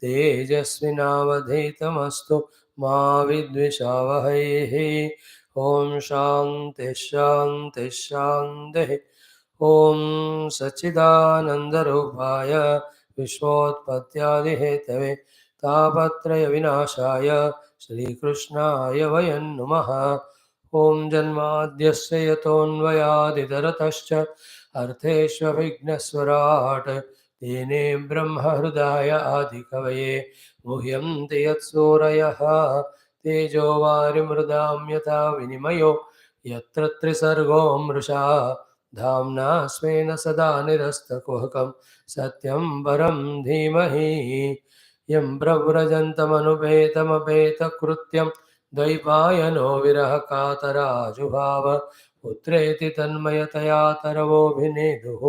तेजस्विनावधीतमस्तु मा विद्विषावहैः। ॐ शान्ति शान्ति शान्तिः। ॐ सच्चिदानन्दरूपाय विश्वोत्पत्त्यादिहेतवे तापत्रयविनाशाय श्रीकृष्णाय वयं नुमः। ॐ जन्माद्यस्य यतोऽन्वयादितरतश्च अर्थेष्वभिघ्नस्वराट् तेने ब्रह्महृदाय आदिकवये मुह्यन्ति यत्सूरयः तेजो वारिमृदां यथा विनिमयो यत्र त्रिसर्गो मृषा धाम्ना स्वेन सदा निरस्तकुहकं सत्यं परं धीमहि। यं प्रव्रजन्तमनुपेतमपेतकृत्यं द्वैपायनो विरहकातराजुभाव पुत्रेति तन्मयतया तरवोऽभिनेदुः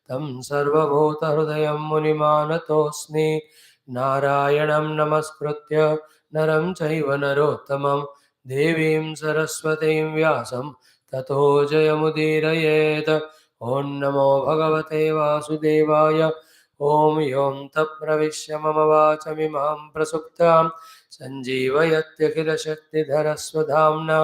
तं सर्वभूतहृदयं मुनिमानतोऽस्मि। नारायणं नमस्कृत्य नरं चैव नरोत्तमं देवीं सरस्वतीं व्यासं ततो जयमुदीरयेत्। ॐ नमो भगवते वासुदेवाय। ॐ यों तत्प्रविश्य मम वाचमिमां प्रसुप्तां सञ्जीवयत्यखिलशक्तिधरस्वधाम्ना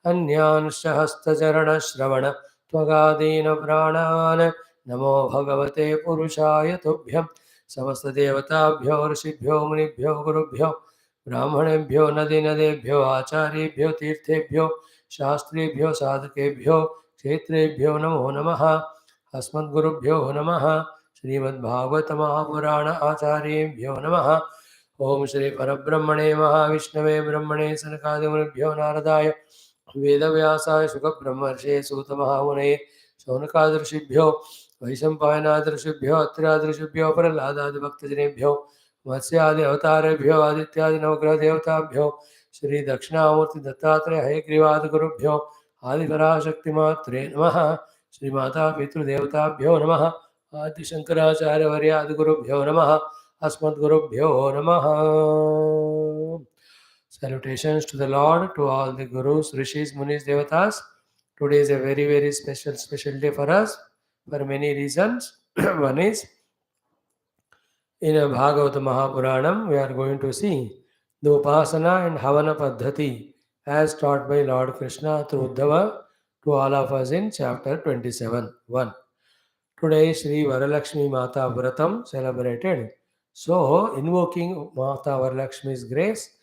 अन्यांश्च हस्तचरणश्रवण त्वगादीन प्राणान् नमो भगवते पुरुषाय तुभ्यं समस्तदेवताभ्यो ऋषिभ्यो मुनिभ्यो गुरुभ्यो ब्राह्मणेभ्यो नदीनदेभ्यो आचार्येभ्यो तीर्थेभ्यो शास्त्रेभ्यो साधकेभ्यो क्षेत्रेभ्यो नमो नमः। अस्मद्गुरुभ्यो नमः। श्रीमद्भागवत महापुराण आचार्येभ्यो नमः। ओम श्री परब्रह्मणे महाविष्णवे ब्रह्मणे सनकादिमुनिभ्यो नारदाय वेदव्यासाय सुखब्रह्मर्षे सूतमहामुनये शौनकादृशिभ्यो वैशम्पायनादृशिभ्यो अत्र्यादृशिभ्यो प्रह्लादादिभक्तजनेभ्यो मत्स्यादि अवतारेभ्यो आदित्यादि नवग्रहदेवताभ्यो श्री दक्षिणामूर्ति दत्तात्रेय हयग्रीवादिगुरुभ्यो आदिपराशक्तिमात्रे नमः। श्रीमाता पितृदेवताभ्यो नमः। आदिशंकराचार्यवर्यादिगुरुभ्यो नमः। अस्मद्गुरुभ्यो नमः। Salutations to the Lord, to all the Gurus, Rishis, Munis, Devatas. Today is a very, very special day for us for many reasons. One is, in a Bhagavatam Mahapuranam, we are going to see the Upasana and Havana Paddhati as taught by Lord Krishna through Uddhava to all of us in chapter 27. 1. Today, Sri Varalakshmi Mata Vratam celebrated. So, invoking Mata Varalakshmi's grace,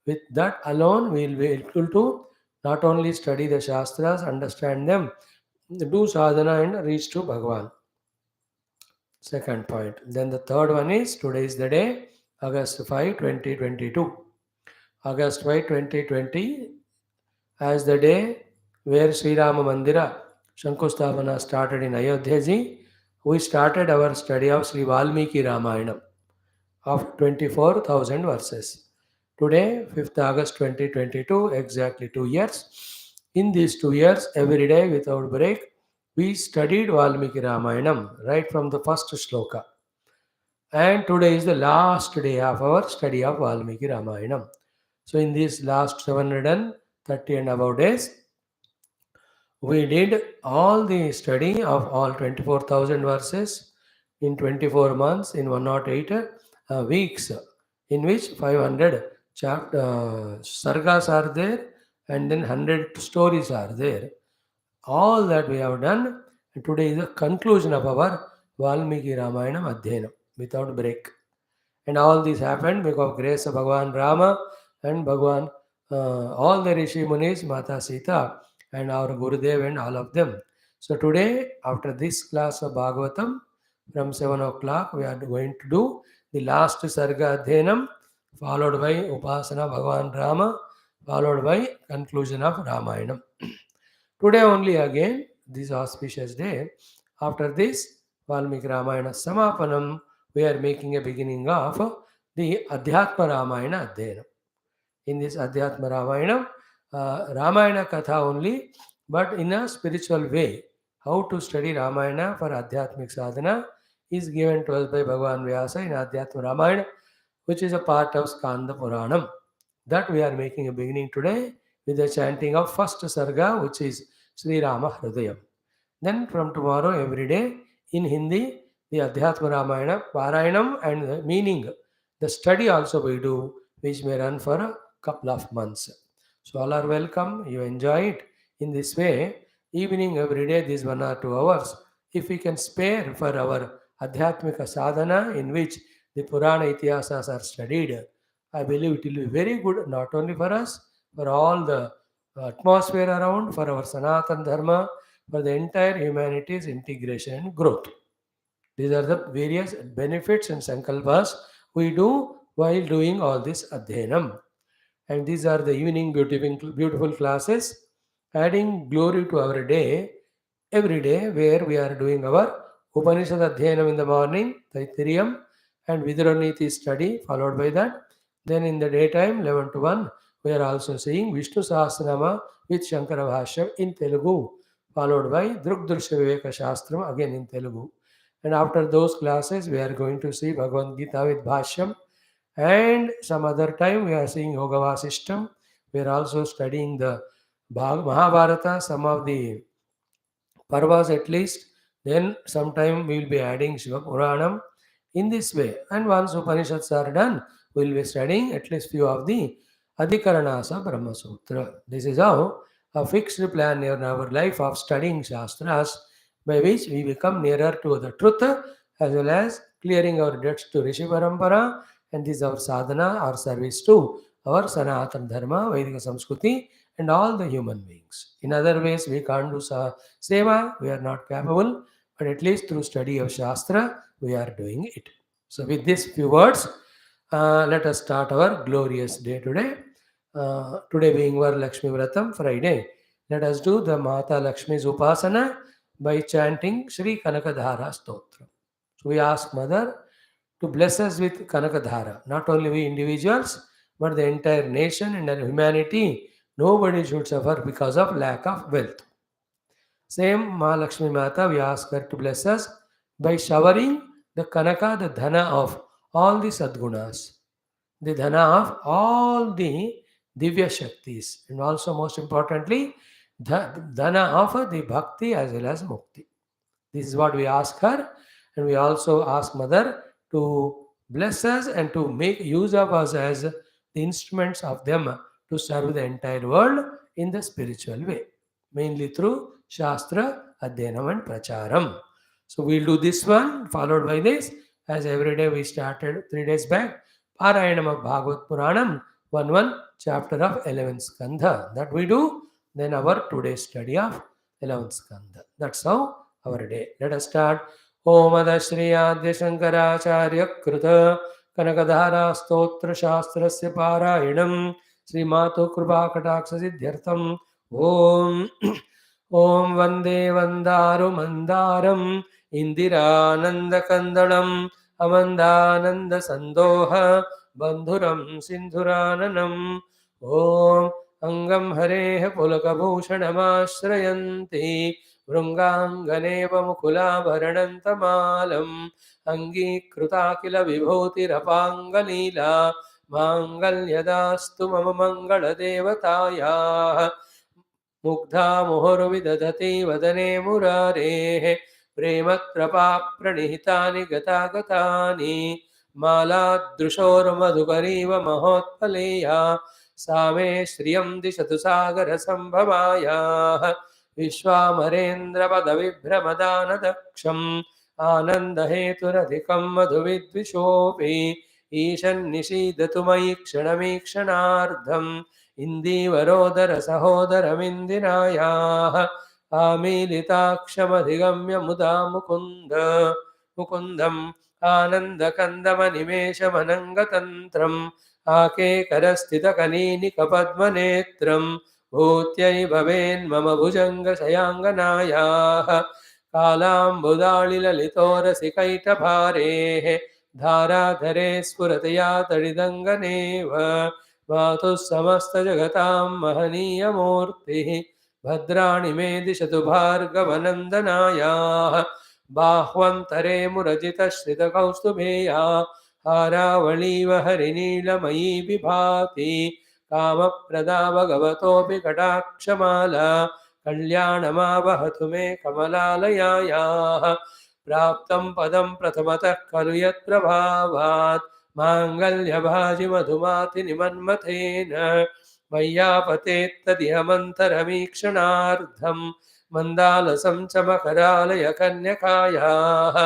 with that alone, we will be able to not only study the Shastras, understand them, do sadhana and reach to Bhagavan. Second point. Then the third one is, today is the day, August 5, 2022. August 5, 2020 as the day where Sri Rama Mandira Shankusthavana started in Ayodhya ji. We started our study of Sri Valmiki Ramayana of 24,000 verses. Today, 5th August 2022, exactly 2 years. In these 2 years, every day without break, we studied Valmiki Ramayana right from the first shloka. And today is the last day of our study of Valmiki Ramayana. So in these last 730 and above days, we did all the study of all 24,000 verses in 24 months in 108 weeks, in which 500 sargas are there and then 100 stories are there. All that we have done, and today is the conclusion of our Valmiki Ramayana Adhyayana without break. And all this happened because of grace of Bhagavan Rama and Bhagavan, all the Rishi Munis, Mata Sita, and our Gurudev and all of them. So today, after this class of Bhagavatam, from 7 o'clock, we are going to do the last Sarga Adhyanam, followed by Upasana Bhagavan Rama, followed by conclusion of Ramayana. Today only again, this auspicious day, after this Valmiki Ramayana Samapanam, we are making a beginning of the Adhyatma Ramayana Adhyayana. In this Adhyatma Ramayana, Ramayana Katha only, but in a spiritual way. How to study Ramayana for Adhyatmic Sadhana is given to us by Bhagavan Vyasa in Adhyatma Ramayana, which is a part of Skanda Puranam. That we are making a beginning today with the chanting of first Sarga, which is Sri Rama Hridayam. Then from tomorrow, every day, in Hindi, the Adhyatma Ramayana, Parayanam, and the meaning, the study also we do, which may run for a couple of months. So all are welcome. You enjoy it in this way. Evening every day, these 1 or 2 hours. If we can spare for our Adhyatmika sadhana, in which the Purana Itihasas are studied, I believe it will be very good, not only for us, for all the atmosphere around, for our Sanatan Dharma, for the entire humanity's integration and growth. These are the various benefits and sankalpas we do while doing all this adhyanam. And these are the evening beautiful classes, adding glory to our day, every day, where we are doing our Upanishad Adhyanam in the morning, Taitiriyam, and Viduraniti study, followed by that. Then in the daytime, 11 to 1, we are also seeing Vishnu Sahasranama with Shankara Bhashyam in Telugu, followed by Drugdrsha Viveka Shastram again in Telugu. And after those classes, we are going to see Bhagavad Gita with Bhashyam. And some other time, we are seeing Yoga Vasishtam. We are also studying the Mahabharata, some of the Parvas at least. Then sometime we will be adding Shiva Puranam in this way. And once Upanishads are done, we will be studying at least few of the Adhikaranasa of Brahma Sutra. This is how a fixed plan in our life of studying Shastras, by which we become nearer to the truth, as well as clearing our debts to Rishi Parampara, and this is our sadhana, our service to our Sanatana Dharma, Vaidika Samskruti, and all the human beings. In other ways, we can't do seva, we are not capable, but at least through study of Shastra, we are doing it. So, with these few words, let us start our glorious day today. Today being Lakshmi Vratam, Friday. Let us do the Mata Lakshmi's Upasana by chanting Sri Kanakadhara Stotra. So, we ask Mother to bless us with Kanakadhara, not only we individuals, but the entire nation and humanity. Nobody should suffer because of lack of wealth. Same Mahalakshmi Mata, we ask her to bless us by showering the Kanaka, the Dhana of all the Sadgunas, the Dhana of all the Divya Shaktis, and also most importantly, the Dhana of the Bhakti as well as Mukti. This is what we ask her, and we also ask Mother to bless us and to make use of us as the instruments of them to serve the entire world in the spiritual way, mainly through Shastra, Adhyanam and Pracharam. So we'll do this one, followed by this, as every day we started 3 days back, Parayanam of Bhagavat Puranam, 1 chapter of 11th Skandha. That we do, then our today's study of 11th Skandha. That's how our day. Let us start. Om Adashri Adya Shankaracharya Kruta Kanakadhara Stotra Shastrasya Parayanam Sri Mato Krupa Kataksa Siddhyartham Om Om Vande Vandaru Mandaram Indirananda Kandalam Amandananda Sandoha Bandhuram Sindhurananam Om Angam Hare Pulakabhushanamashrayanti Vrunganganev Mukulabaranantamalam Angikruta Kila Vibhotirapangaleela Mangalyadastu Mama Mangala Devataya Mugdha Muhurvidadati Vadane Murare Prematrapa Pranihitani Gatagatani Mala Drushor Madhukariva Mahotpaleya Same Shriyam Dishatu Sagara Sambhavaya Vishwamarendra Padavibhramadana Daksham Ananda Heturadhikam Madhuvidvishopi Ishan Nishidatu Kshanamikshanaardham Indivarodara Sahodaramindiraya Amilitakshamadhigamya Muda Mukundam Ananda Kandamanimesha Manangatantram Ake Karastita Kanini Kapadmanetram Bhutyai Bhaven Mama Bhujanga Sayanganaya Kalam Budali Lalitora Sikaita Bhare Dhara Dhare Spurataya Tadidanganeva Vatu Samasta Jagatam Mahaniya Murti Bhadrani Medishatu Bhargavanandanaya Bahwantare Murajita Shrita Kaustubheya Haravaliva Harinila Vibhati Kama Pradava Gavatopi Katakshamala Kalyanama Vahatu Me Kamalalaya प्राप्तं पदं प्रथमतः खलु यत्प्रभावात् माङ्गल्यभाजि मधुमातिनिमन्मथेन मय्यापतेत्तदिहमन्तरमीक्षणार्थं मन्दालसं च मकरालय कन्यकायाः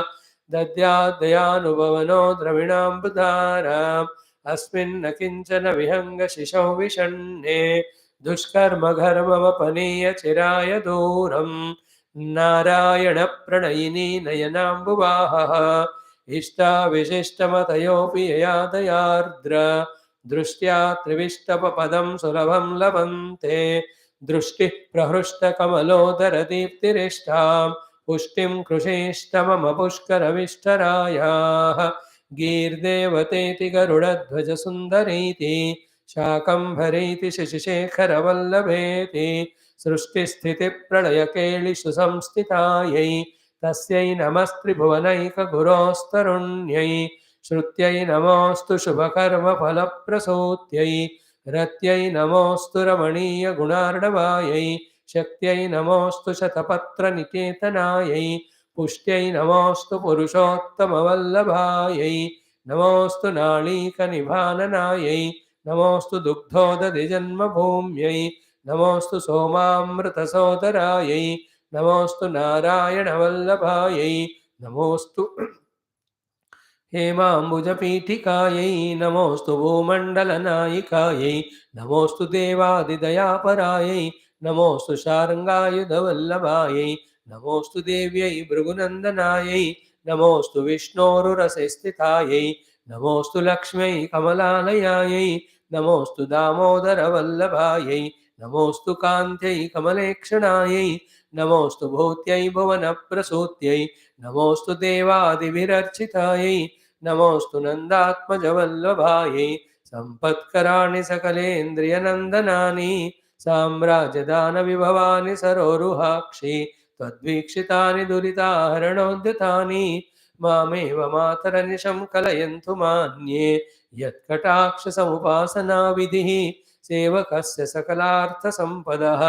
दद्याद्दयानुभवनो द्रविणाम्बुधाराम् अस्मिन्न किञ्चन विहङ्गशिशौ विषण्णे दुष्कर्मघर्ममपनीय चिराय दूरम् नारायणप्रणयिनी नयनाम्बुवाहः इष्टाविशिष्टमतयोऽपि यया दयार्द्र दृष्ट्या त्रिविष्टपपदं सुलभं लभन्ते दृष्टिः प्रहृष्टकमलोदरदीप्तिरिष्टां पुष्टिं कृषेष्टमम पुष्करविष्टरायाः गीर्देवतेति गरुडध्वजसुन्दरीति शाकम्भरीति शशिशेखरवल्लभेति सृष्टिस्थितिप्रलयकेलिषु संस्थितायै तस्यै नमस्त्रिभुवनैकगुरोस्तरुण्यै श्रुत्यै नमोऽस्तु शुभकर्मफलप्रसूत्यै रत्यै नमोऽस्तु रमणीयगुणार्णवायै शक्त्यै नमोऽस्तु शतपत्रनिकेतनायै पुष्ट्यै नमोऽस्तु पुरुषोत्तमवल्लभायै नमोऽस्तु नाळीकनिभाननायै नमोऽस्तु दुग्धोदधिजन्मभूम्यै नमोऽस्तु सोमामृतसोदरायै नमोऽस्तु नारायणवल्लभायै नमोऽस्तु हेमाम्बुजपीठिकायै नमोऽस्तु भूमण्डलनायिकायै नमोऽस्तु देवादिदयापरायै नमोऽस्तु शार्ङ्गायुधवल्लभायै नमोऽस्तु देव्यै भृगुनन्दनायै नमोऽस्तु विष्णोरुरसे स्थितायै नमोऽस्तु लक्ष्म्यै कमलालयायै नमोऽस्तु दामोदरवल्लभायै नमोऽस्तु कान्त्यै कमलेक्षणायै नमोऽस्तु भूत्यै भुवनप्रसूत्यै नमोऽस्तु देवादिभिरर्चितायै नमोऽस्तु नन्दात्मजवल्लभायै सम्पत्कराणि सकलेन्द्रियनन्दनानि साम्राज्यदानविभवानि सरोरुहाक्षि त्वद्वीक्षितानि दुरिताहरणोद्यतानि मामेव मातरनिशं कलयन्तु मान्ये यत्कटाक्षसमुपासनाविधिः सेवकस्य सकलार्थसम्पदः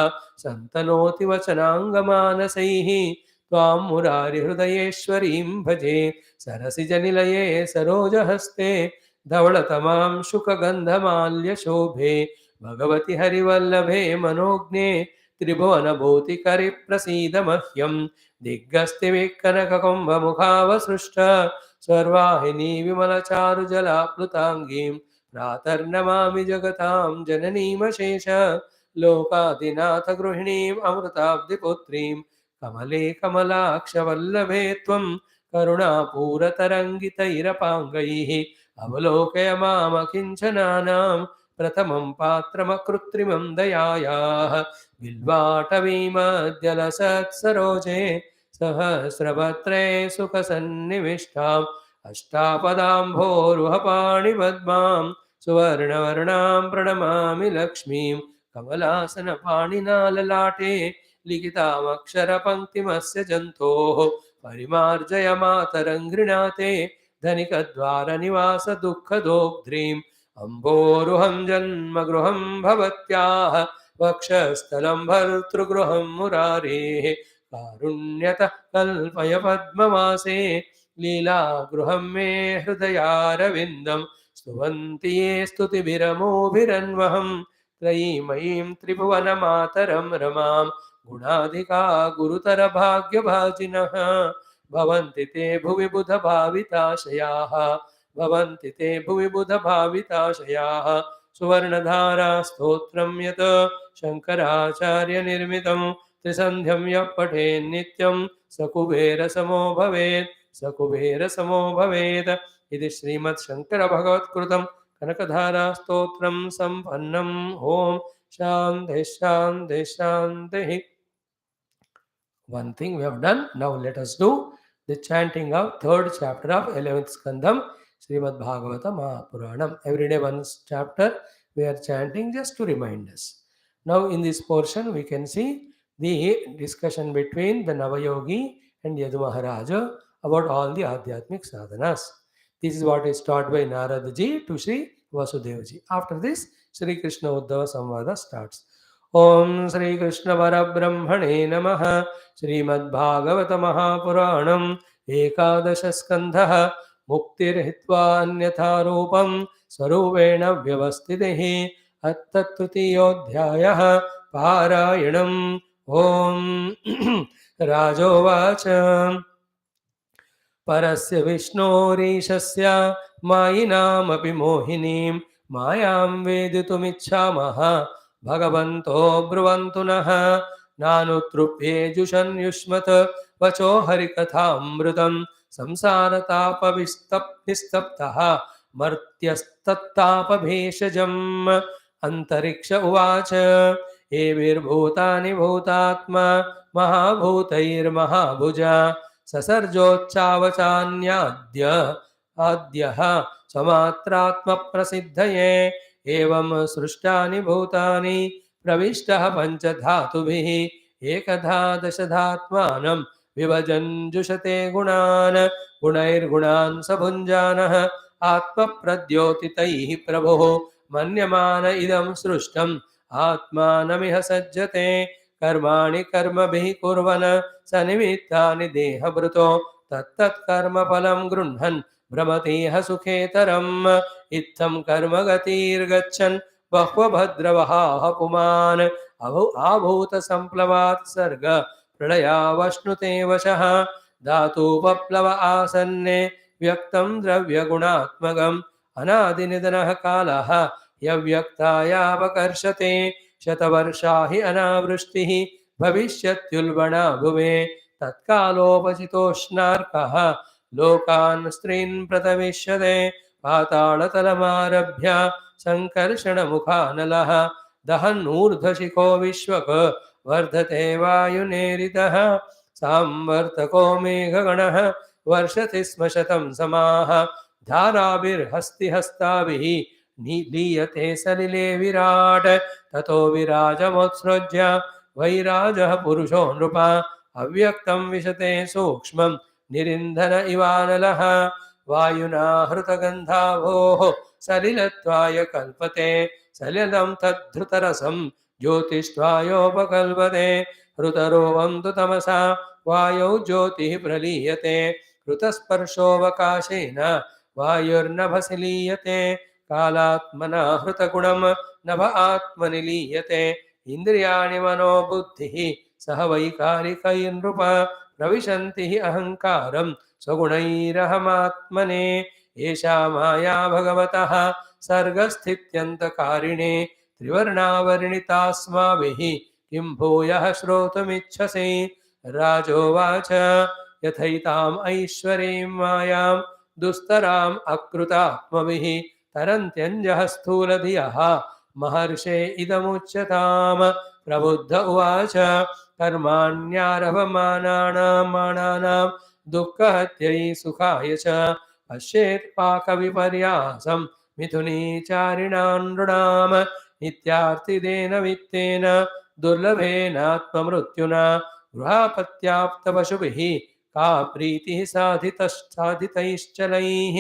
सन्तनोति वचनाङ्गमानसैः त्वां मुरारिहृदयेश्वरीं भजे सरसिजनिलये सरोजहस्ते धवळतमां शुकगन्धमाल्यशोभे भगवति हरिवल्लभे मनोज्ञे त्रिभुवनभूतिकरि प्रसीद मह्यं दिग्गस्तिविकनककुम्भमुखावसृष्ट सर्वाहिनी विमलचारुजलाप्लुताङ्गीं प्रातर्नमामि जगतां जननीमशेष लोकादिनाथ गृहिणीम् अमृताब्धिपुत्रीं कमले कमलाक्षवल्लभे त्वं करुणापूरतरङ्गितैरपाङ्गैः अवलोकय मामकिञ्चनानां प्रथमं पात्रमकृत्रिमं दयायाः बिल्वाटवीमद्यलसत्सरोजे सहस्रभद्रे सुखसन्निविष्टाम् अष्टापदाम्भोरुहपाणिपद्मां सुवर्णवर्णां प्रणमामि लक्ष्मीं कमलासनपाणिना ललाटे लिखितामक्षरपङ्क्तिमस्य जन्तोः परिमार्जय मातरं गृणाते धनिकद्वारनिवास दुःखदोग्ध्रीम् अम्भोरुहं जन्मगृहं भवत्याः वक्षस्थलं भर्तृगृहं मुरारेः कारुण्यतः कल्पय पद्मवासे लीलागृहं मे हृदयारविन्दं स्तुवन्ति ये स्तुतिभिरमोभिरन्वहं त्रयीमयीं त्रिभुवनमातरं रमां गुणाधिका गुरुतरभाग्यभाजिनः भवन्ति ते भुवि बुधभाविताशयाः भवन्ति ते भुवि बुधभाविताशयाः सुवर्णधारा स्तोत्रं यत् शङ्कराचार्यनिर्मितं त्रिसन्ध्यं यः पठेन्नित्यं स कुबेरसमो भवेत् स कुबेरसमो भवेत् इति श्रीमद्शङ्करभगवत्कृतं कनकधारास्तोत्रं सम्पन्नम् ॐ शान्तिः शान्तिः शान्तिः. One thing we have done. Now let us do the chanting of third chapter of 11th Skandham, Srimad Bhagavatam Maha Puranam. Every day one chapter we are chanting just to remind us. Now in this portion we can see the discussion between the Navayogi and Yadu Maharaja about all the Adhyatmic sadhanas. This is what is taught by Narada ji to Sri Vasudeva ji. After this, Sri Krishna Uddhava Samvada starts. Om Sri Krishna Parabrahmane Namaha. Srimad Bhagavatam Maha Puranam एकादश स्कन्धः मुक्तिर्हित्वा अन्यथा रूपं स्वरूपेण व्यवस्थितिः तृतीयोऽध्यायः पारायणम्। ॐ राजोवाच परस्य विष्णोरीशस्य मायिनामपि मोहिनीं मायां वेदितुमिच्छामः भगवन्तो ब्रुवन्तु नः नानुतृप्येजुषन्युष्मत् वचो हरिकथामृतं संसारतापविस्तप्तः मर्त्यस्तत्तापभेषजम्। अन्तरिक्ष उवाच एभिर्भूतानि भूतात्मा महाभूतैर्महाभुजा ससर्जोच्चावचान्याद्य आद्यः स्वमात्रात्मप्रसिद्धये एवं सृष्टानि भूतानि प्रविष्टः पञ्चधातुभिः एकधा दशधात्मानं विभजन् जुषते गुणान् गुणैर्गुणान् स भुञ्जानः आत्मप्रद्योतितैः प्रभुः मन्यमान इदं सृष्टम् आत्मानमिह सज्जते कर्माणि कर्मभिः कुर्वन् स निमित्तानि देहभृतो तत्तत्कर्मफलं गृह्णन् भ्रमतीह सुखेतरम् इत्थं कर्मगतिर्गच्छन् बह्वभद्रवहाः पुमान् आभूतसम्प्लवात् सर्ग प्रलयावश्नुते वशः धातुपप्लव आसन्ने व्यक्तं द्रव्यगुणात्मकम् अनादिनिधनः कालः यव्यक्तायावकर्षते शतवर्षा हि अनावृष्टिः भविष्यत्युल्बणा भुवे तत्कालोपचितोष्णार्कः लोकान् स्त्रीन् प्रतविष्यते पातालतलमारभ्य सङ्कर्षणमुखानलः दहन्नूर्ध्वशिखो विश्वक वर्धते वायुनेरितः सांवर्तको मेघगणः वर्षति स्म शतं समाः धाराभिर्हस्तिहस्ताभिः लीयते सलिले विराट् ततो विराजमोत्सृज्य वैराजः पुरुषो नृप अव्यक्तं विशते सूक्ष्मं निरिन्धन इवानलः वायुना हृतगन्धाभोः सलिलत्वाय कल्पते सलिलं तद्धृतरसं ज्योतिष्ट्वायोपकल्पते हृतरोवं तु तमसा वायौ ज्योतिः प्रलीयते हृतस्पर्शोऽवकाशेन वायुर्नभसि लीयते कालात्मना हृतगुणं नभ आत्मनि लीयते इन्द्रियाणि मनो बुद्धिः सह वैकारिकैर्नृप प्रविशन्ति हि अहङ्कारं स्वगुणैरहमात्मने एषा माया भगवतः सर्गस्थित्यन्तकारिणे त्रिवर्णावर्णितास्माभिः किं भूयः श्रोतुमिच्छसि। राजोवाच यथैताम् ऐश्वरीं मायां दुस्तराम् अकृतात्मभिः तरन्त्यञ्जः स्थूलधियः महर्षे इदमुच्यताम्। प्रबुद्ध उवाच कर्माण्यारभमानानां दुःखहत्यै सुखाय च पश्येत् पाकविपर्यासं मिथुनीचारिणां नृणाम् नित्यार्थिदेन वित्तेन दुर्लभेनात्ममृत्युना गृहापत्याप्तपशुभिः का प्रीतिः साधितैश्चलैः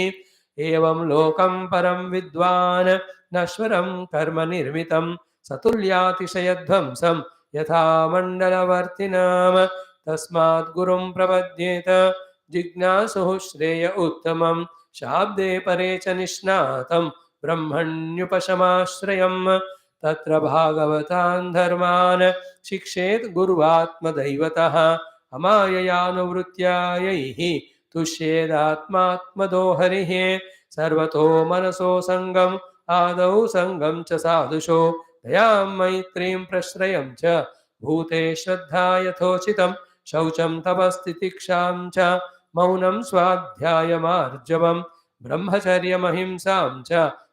एवं लोकं परं विद्वान् नश्वरं कर्म निर्मितं सतुल्यातिशयध्वंसं यथा मण्डलवर्तिनां तस्मात् गुरुं प्रपद्येत जिज्ञासुः श्रेय उत्तमं शाब्दे परे च निष्णातं ब्रह्मण्युपशमाश्रयम् तत्र भागवतान् धर्मान् शिक्षेत् गुरुवात्मदैवतः अमाययानुवृत्त्यायैः तुष्येदात्मात्मदो हरिः सर्वतो मनसो सङ्गम् आदौ सङ्गं च साधुषो दयां मैत्रीं प्रश्रयं च भूते श्रद्धा यथोचितं शौचं तपस्तितिक्षां च मौनं स्वाध्यायमार्जवम् ब्रह्मचर्यमहिंसां च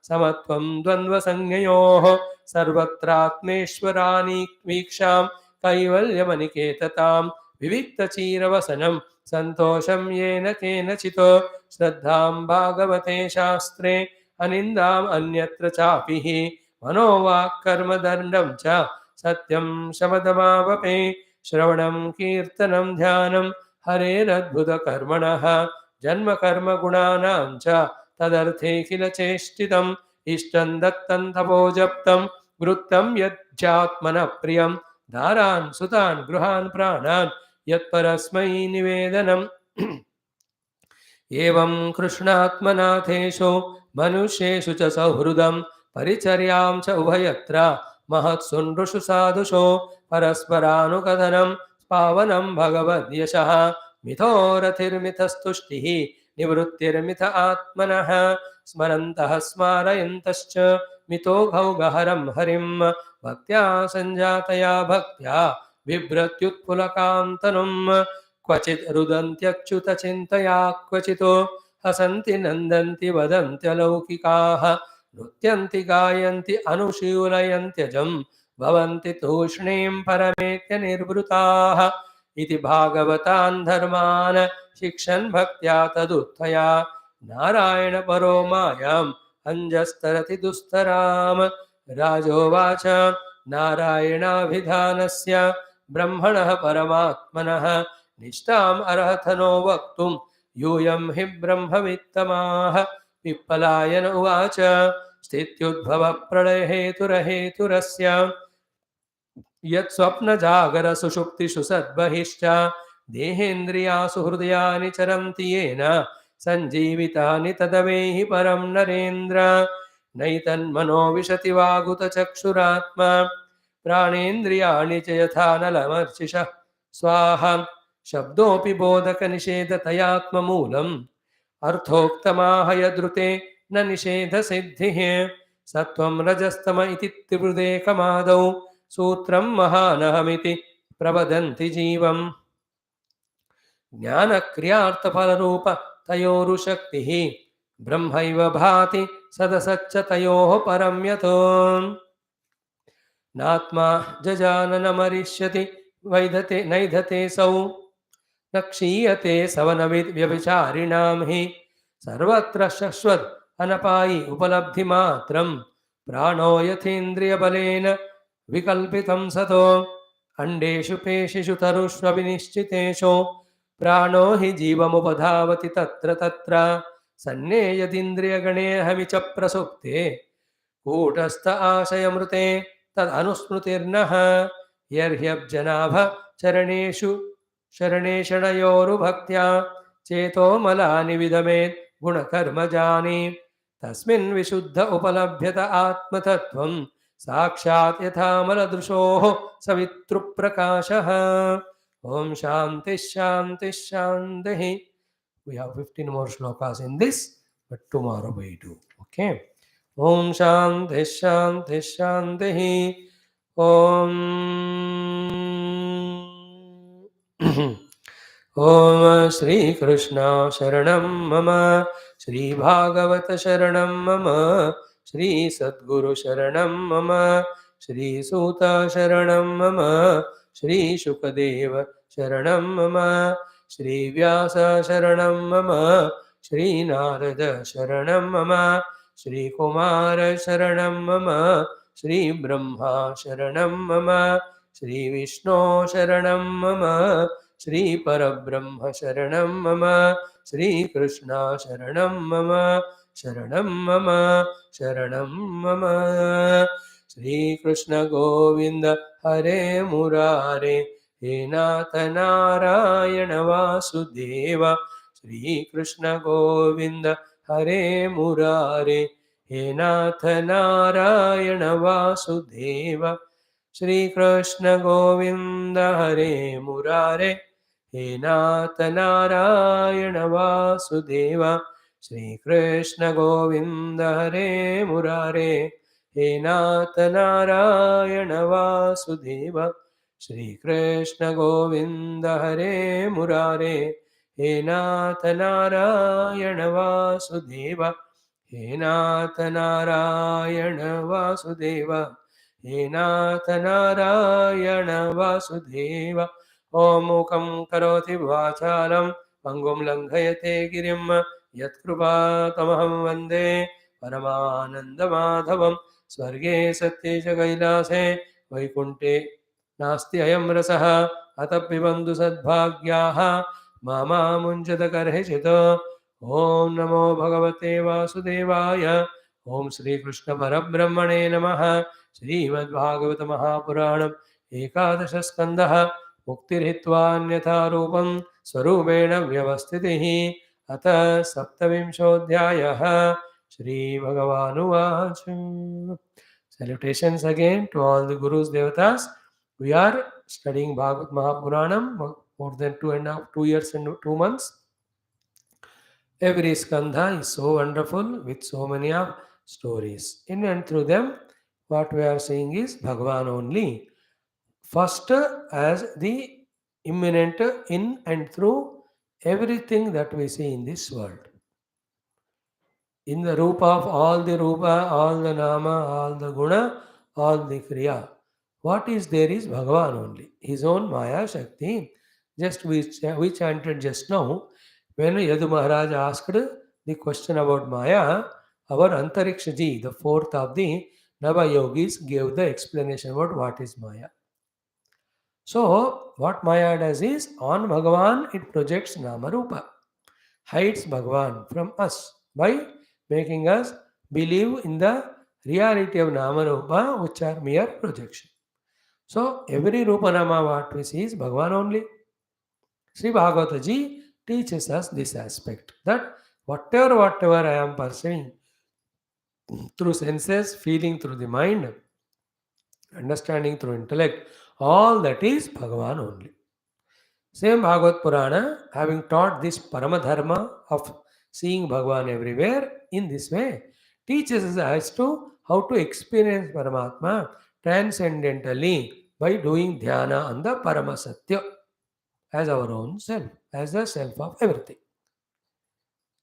समत्वं द्वन्द्वसंज्ञयोः सर्वत्रात्मेश्वरानीवीक्षां कैवल्यमनिकेततां विविक्तचीरवसनं सन्तोषं येन केनचित् श्रद्धां भागवते शास्त्रे अनिन्दाम् अन्यत्र चापिः मनोवाक्कर्मदण्डं च सत्यं शमदमावपे श्रवणं कीर्तनं ध्यानं हरेरद्भुतकर्मणः जन्मकर्मगुणानां च तदर्थे किल चेष्टितम् इष्टं दत्तं तपोजप्तं वृत्तं यज्जात्मनः प्रियं दारान् सुतान् गृहान् प्राणान् यत्परस्मै निवेदनम् एवं कृष्णात्मनाथेषु मनुष्येषु च सौहृदं परिचर्यां च उभयत्र महत्सु नृषु साधुषु परस्परानुकथनं पावनं भगवद्यशः मिथो रतिर्मिथस्तुष्टिः निवृत्तिर्मिथ आत्मनः स्मरन्तः स्मारयन्तश्च मितो घौगहरं हरिं भक्त्या सञ्जातया भक्त्या बिभ्रत्युत्पुलकान्तनुम् क्वचित् रुदन्त्यच्युतचिन्तया क्वचितो हसन्ति नन्दन्ति वदन्त्यलौकिकाः नृत्यन्ति गायन्ति अनुशीलयन्त्यजं भवन्ति तूष्णीं परमेत्य निर्वृताः इति भागवतान् धर्मान् शिक्षन् भक्त्या तदुत्थया नारायणपरो मायाम् अञ्जस्तरति दुस्तराम् राजोवाच नारायणाभिधानस्य ब्रह्मणः परमात्मनः निष्ठाम् अर्हथनो वक्तुं यूयं हि ब्रह्मवित्तमाः पिप्पलायन उवाच स्थित्युद्भवप्रलयहेतुरहेतुरस्य यत्स्वप्नजागरसुषुप्तिषु सद्बहिश्च देहेन्द्रियासु हृदयानि चरन्ति येन सञ्जीवितानि तदवेहि परं नरेन्द्र नैतन्मनो विशति वागुतचक्षुरात्मा प्राणेन्द्रियाणि च यथा नलमर्चिषः स्वाहा शब्दोऽपि बोधकनिषेधतयात्ममूलम् अर्थोक्तमाह यद्रुते न निषेधसिद्धिः सत्त्वं रजस्तम इति त्रिवृदेकमादौ सूत्रं महानहमिति प्रवदन्ति जीवम् ज्ञानक्रियार्थफलरूप तयोरुशक्तिः ब्रह्मैव भाति सदसच्च तयोः परं यतो नात्मा जजाननमरिष्यति वैधते नैधते सौ न क्षीयते सवनव्यभिचारिणां हि सर्वत्र शश्वत् अनपायि उपलब्धिमात्रं प्राणो यथेन्द्रियबलेन विकल्पितं सतो अण्डेषु पेशिषु तरुष्वभिनिश्चितेषु प्राणो हि जीवमुपधावति तत्र तत्र सन्ने यदिन्द्रियगणेऽहमि च प्रसुप्ते कूटस्थ आशयमृते तदनुस्मृतिर्नः यर्ह्यब्जनाभ चरणेषु शरणेषणयोरुभक्त्या चेतो मलानि विदमेत् गुणकर्मजानि तस्मिन् विशुद्ध उपलभ्यत आत्मतत्त्वं साक्षात् यथामलदृशोः सवितृप्रकाशः ओम शांति शांति शांति. We have 15 more shlokas in this, but tomorrow we do. Okay. Om Shanti Shanti Shanti. Om Om Shri Krishna Sharanam Mama Shri Bhagavat Sharanam Mama Shri Sadguru Sharanam Mama Shri Suta Sharanam Mama Shri Shukadeva Sharanam Mama Shri Vyasa Sharanam Mama Shri Narada Sharanam Mama Shri Kumara Sharanam Mama Shri Brahma Sharanam Mama Shri Vishnu Sharanam Mama Shri Parabrahma Sharanam Mama Shri Krishna Sharanam Mama Sharanam Mama Sharanam Mama Shri Krishna Govinda Hare Murare He Nath Narayana Vasudeva Shri Krishna Govinda Hare Murare He Nath Narayana Vasudeva Shri Krishna Govinda Hare Murare He Nath Narayana Vasudeva Shri Krishna Govinda Hare Murare He Nath Narayana Vasudeva Shri Krishna Govinda Hare Murare He Nath Narayana Vasudeva He Nath Narayana Vasudeva He Nath Narayana Vasudeva Om Mukam Karoti Vachalam Pangum Langhayate Girim Yatkrupatamaham Vande Paramananda Madhavam Swarge Satye Kailase Vaikunte Nasti Ayam Rasaha Atapibandhu Sadbhagyaha Mama Munjata Karhechito Om Namo Bhagavate Vasudevaya Om Shri Krishna Parabrahmane Namaha Srimad Bhagavatam Mahapuranam Ekadasha Skandaha Muktirhitva Anyatha Rupam Swarupena Vyavastitihi Atha Saptavimshodhyayah Shri Bhagavanuvacha. Salutations again to all the Gurus, Devatas. We are studying Bhagavad Mahapuranam more than 2 years and 2 months. Every skandha is so wonderful with so many of stories. In and through them, what we are saying is Bhagavan only. First, as the immanent in and through everything that we see in this world. In the Rupa of all the Rupa, all the Nama, all the Guna, all the Kriya. What is there is Bhagavan only. His own Maya Shakti. Just we chanted just now, when Yadu Maharaj asked the question about Maya, our Antarikshaji, the fourth of the Nava Yogis, gave the explanation about what is Maya. So, what Maya does is, on Bhagavan, it projects Namarupa, hides Bhagavan from us by making us believe in the reality of Namarupa, which are mere projection. So, every Rupa Nama what we see is Bhagavan only. Sri Bhagavataji teaches us this aspect, that whatever I am perceiving through senses, feeling through the mind, understanding through intellect, all that is Bhagavan only. Same Bhagavad Purana, having taught this Paramadharma of seeing Bhagavan everywhere in this way, teaches us as to how to experience Paramatma transcendentally by doing dhyana on the Paramasatya as our own self, as the self of everything.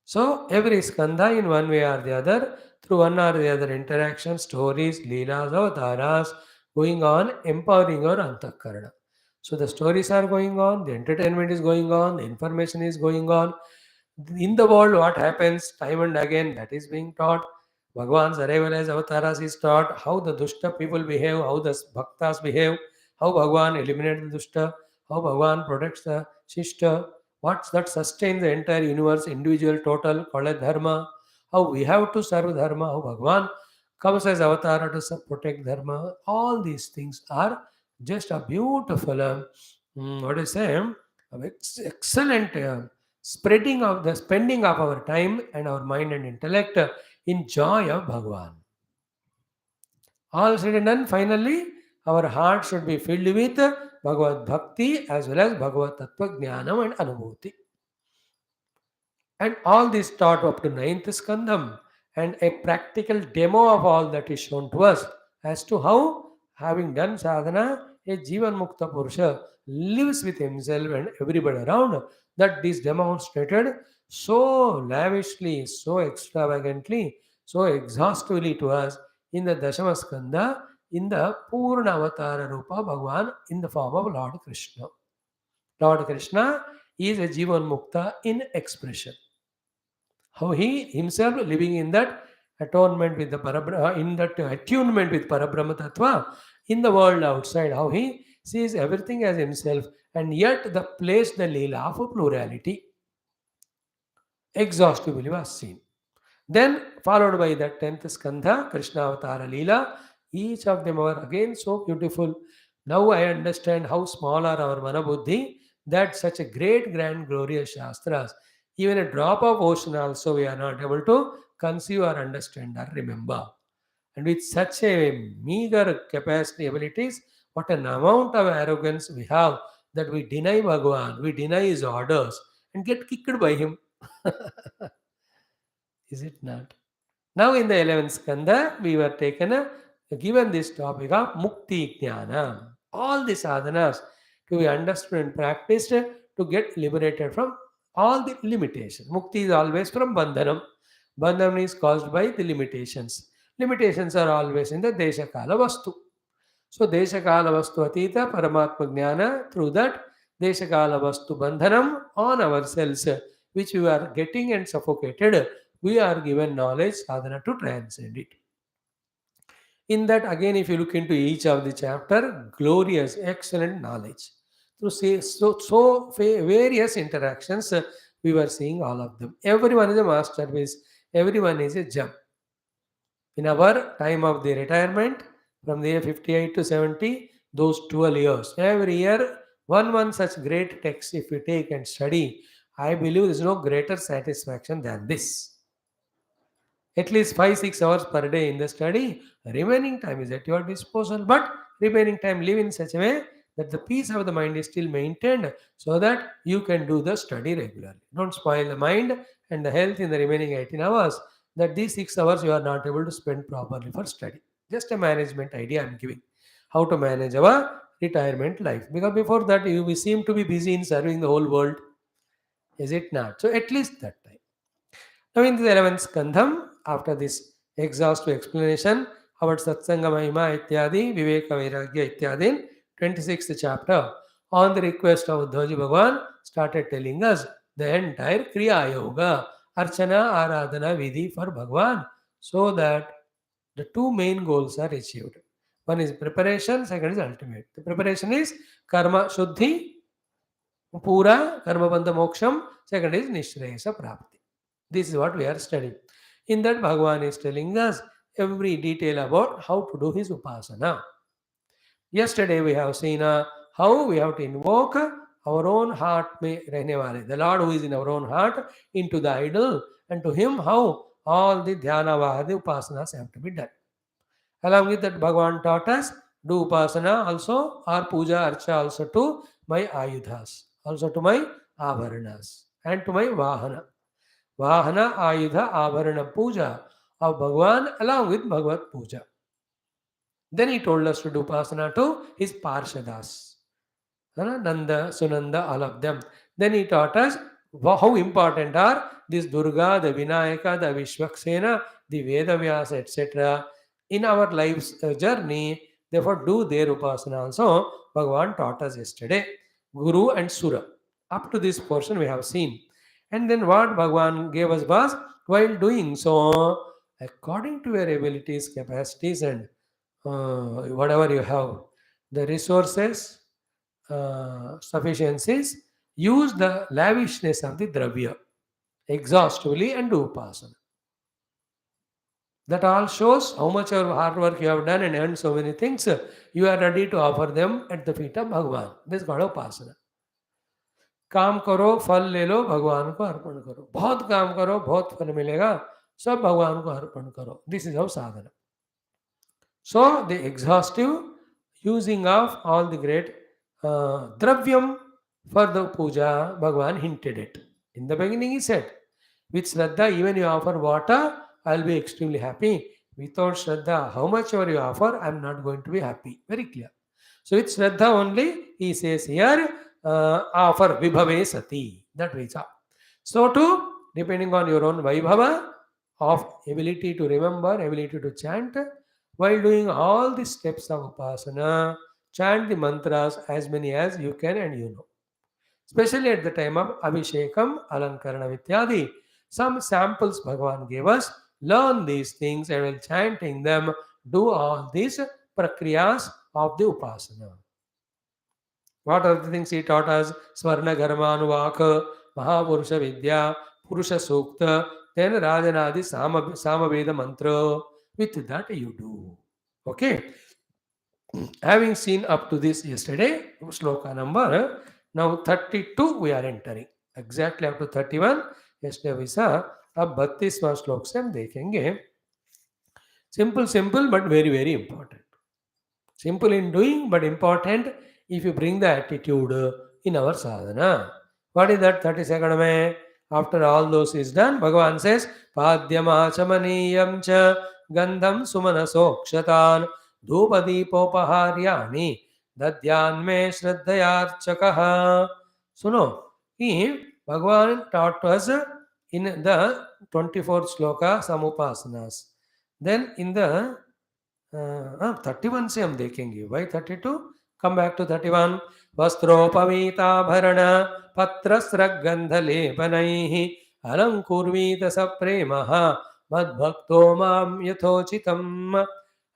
So, every skandha in one way or the other, through one or the other interaction, stories, leelas, avataras, going on, empowering our antakarana. So, the stories are going on, the entertainment is going on, the information is going on. In the world, what happens time and again, that is being taught. Bhagavan's arrival as avatars is taught, how the dushta people behave, how the bhaktas behave, how Bhagavan eliminates the dushta, how Bhagavan protects the shishta, what's that sustains the entire universe, individual, total, called as dharma, how we have to serve dharma, how Bhagavan comes as avatar to protect dharma. All these things are just a beautiful, what do you say, excellent spreading of the spending of our time and our mind and intellect in joy of Bhagavan. All said and done, finally, our heart should be filled with Bhagavad Bhakti as well as Bhagavad Tattva Jnanam and Anubhuti. And all this taught up to 9th Skandham, and a practical demo of all that is shown to us as to how, having done sadhana, a Jivan Mukta Purusha lives with himself and everybody around. That is demonstrated so lavishly, so extravagantly, so exhaustively to us in the Dashama Skandha, in the Purna Avatara Rupa Bhagavan in the form of Lord Krishna. Lord Krishna is a Jivan Mukta in expression. How he himself living in that atonement with the in that attunement with Parabrahma Tattva in the world outside, how he sees everything as himself, and yet the place, the Leela of plurality exhaustively was seen. Then followed by the 10th Skandha, Krishna Avatara Leela, each of them are again so beautiful. Now I understand how small are our Manabuddhi, that such a great, grand, glorious Shastras, even a drop of ocean also we are not able to conceive or understand or remember. And with such a meager capacity, abilities, what an amount of arrogance we have that we deny Bhagavan, we deny his orders and get kicked by him. Is it not? Now in the 11th skandha, we were given this topic of Mukti Jnana. All the sadhanas to be understood and practiced to get liberated from all the limitations. Mukti is always from Bandhanam. Bandhanam is caused by the limitations. Limitations are always in the Desha Kala Vastu. So Desha Kala Vastu Atita Paramatma Jnana, through that Desha Kala Vastu Bandhanam on ourselves, which we are getting and suffocated, we are given knowledge sadhana to transcend it. In that, again, if you look into each of the chapter, glorious, excellent knowledge. So various interactions, we were seeing all of them. Everyone is a masterpiece. Everyone is a gem. In our time of the retirement, from the year 58 to 70, those 12 years, every year, one such great text, if we take and study, I believe there is no greater satisfaction than this. At least 5-6 hours per day in the study, remaining time is at your disposal, but remaining time live in such a way that the peace of the mind is still maintained so that you can do the study regularly. Don't spoil the mind and the health in the remaining 18 hours, that these 6 hours you are not able to spend properly for study. Just a management idea I am giving. How to manage our retirement life. Because before that, we seem to be busy in serving the whole world. Is it not? So at least that time. Now in the 11th Skandham, after this exhaustive explanation about Satsanga Mahima Ityadi, Viveka Vairagya Ityadi, 26th chapter, on the request of Uddhavaji Bhagavan, started telling us the entire Kriya Yoga, Archana, Aradhana, Vidhi for Bhagavan, so that the two main goals are achieved. One is preparation, second is ultimate. The preparation is Karma Shuddhi, Pura, Karma Bandha Moksham, second is Nishreyasa Prapti. This is what we are studying. In that, Bhagavan is telling us every detail about how to do his upasana. Yesterday, we have seen how we have to invoke our own heart, mein rehne wale, the Lord who is in our own heart, into the idol, and to him how all the dhyana vahadi upasanas have to be done. Along with that, Bhagavan taught us do upasana also, or puja archa also to my ayudhas, also to my abharanas, and to my vahana. Vahana, Ayudha, Abharana Puja of Bhagavan along with Bhagavad Puja. Then he told us to do Upasana to his Parshadas. Nanda, Sunanda, all of them. Then he taught us how important are this Durga, the Vinayaka, the Vishwaksena, the Veda Vyasa, etc. in our life's journey. Therefore, do their Upasana also. Bhagavan taught us yesterday. Guru and Sura. Up to this portion we have seen. And then what Bhagavan gave us was, while doing so, according to your abilities, capacities, and whatever you have, the resources, sufficiencies, use the lavishness of the dravya exhaustively and do upasana. That all shows how much of hard work you have done and earned so many things. You are ready to offer them at the feet of Bhagavan. This is called upasana. काम करो फल ले लो भगवान को अर्पण करो बहुत काम करो बहुत फल मिलेगा सब भगवान को अर्पण करो this is our sadhana so the exhaustive using of all the great dravyam for the puja Bhagavan hinted it in the beginning. He said with Shraddha even you offer water I'll be extremely happy. Without Shraddha how much ever you offer I'm not going to be happy. Very clear. So with Shraddha only he says here offer vibhave sati, that way. So too, depending on your own vaibhava of ability to remember, ability to chant, while doing all the steps of upasana, chant the mantras as many as you can and you know. Especially at the time of Abhishekam, Alankarana Vityadi, some samples Bhagavan gave us. Learn these things and while chanting them, do all these prakriyas of the upasana. What are the things he taught us? Swarna Garmanuvaka, Mahapurusha Vidya, Purusha Sukta, then Rajanadi Samaveda Mantra. With that you do. Okay. Having seen up to this yesterday, sloka number, now 32 we are entering. Exactly up to 31. Yesterday we saw, अब 32वां श्लोक से हम देखेंगे. Simple but very important. Simple in doing but important if you bring the attitude in our sadhana. What is that 32nd mein? After all those is done, Bhagavan says, Padhyamaniyam cha gandham sumanasokshatan dhupadipopaharyani dadyan me shraddhayarchakaha. Suno, he, Bhagavan taught us in the 24th sloka some upasanas. Then in the 31 से हम देखेंगे. Why 32? Come back to 31. वस्त्रोपवीताभरण पत्रस्रगन्धलेपनैः अलङ्कुर्वीत सप्रेमः मद्भक्तो मां यथोचितम्.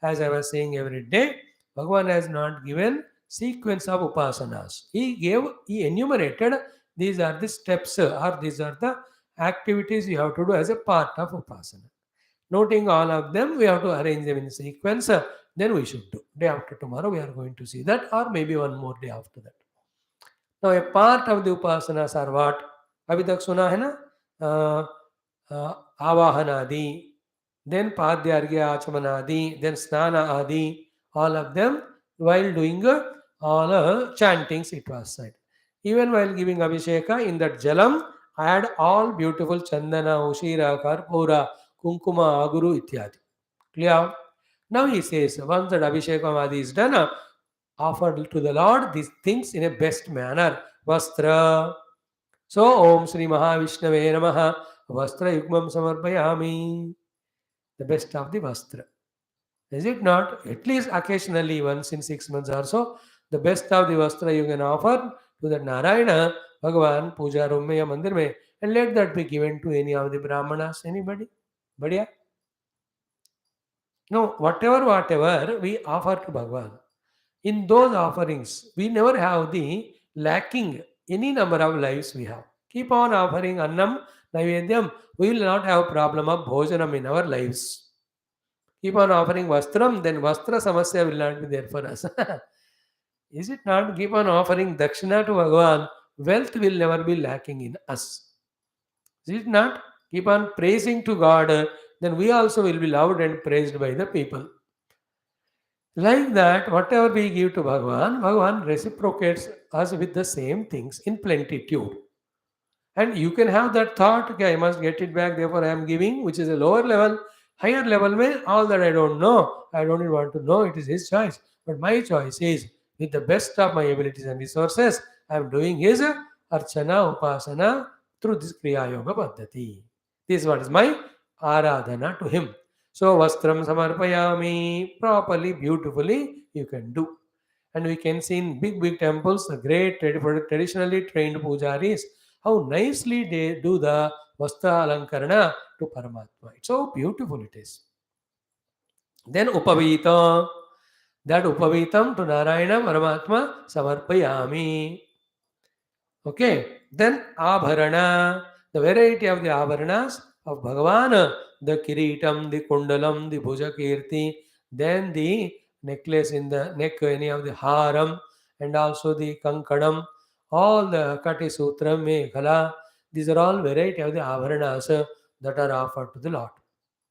As I was saying every day, Bhagavan has not given sequence of upasanas. He enumerated these are the steps or these are the activities you have to do as a part of upasana. Noting all of them, we have to arrange them in sequence. Then we should do. Day after tomorrow, we are going to see that, or maybe one more day after that. Now, a part of the upasanas are what? अभी तक सुना है ना? आवाहनादि, then पाद्यार्घ्य आचमनादि, then स्नान आदि, all of them while doing all chantings it was said. Even while giving abhisheka, in that jalam add all beautiful chandana, ushira, karpura, kunkuma, aguru ityadi. Clear? Now he says, once that abhishekam adi is done, offer to the Lord these things in a best manner. Vastra. So, Om Sri Mahavishnave Namaha, Vastra Yugmam Samarpayami. The best of the Vastra. Is it not? At least occasionally, once in 6 months or so, the best of the Vastra you can offer to the Narayana, Bhagavan, Puja room mein ya mandir mein, and let that be given to any of the Brahmanas. Anybody? Badhiya? No, whatever we offer to Bhagavan. In those offerings, we never have the lacking any number of lives we have. Keep on offering Annam, Naivedyam. We will not have problem of Bhojanam in our lives. Keep on offering Vastram, then Vastra Samasya will not be there for us. Is it not? Keep on offering Dakshina to Bhagavan, wealth will never be lacking in us. Is it not? Keep on praising to God, then we also will be loved and praised by the people. Like that, whatever we give to Bhagavan, Bhagavan reciprocates us with the same things in plenitude. And you can have that thought, okay, I must get it back, therefore I am giving, which is a lower level. Higher level, mein, all that I don't know, I don't even want to know, it is his choice. But my choice is, with the best of my abilities and resources, I am doing his Archana, Upasana through this Kriya Yoga Paddhati. This is what is my Aradhana to him. So, Vastram Samarpayami, properly, beautifully, you can do. And we can see in big temples, the great traditionally trained pujaris, how nicely they do the Vastra Alankarana to Paramatma. It's so beautiful it is. Then Upavita, that Upavitam to Narayana Paramatma Samarpayami. Okay, then Abharana, the variety of the Abharanas of Bhagavan, the Kiritam, the Kundalam, the Bhujakirti, then the necklace in the neck, any of the Haram, and also the Kankadam, all the Kati Sutra, Mekhala, these are all variety of the Abharanas that are offered to the Lord.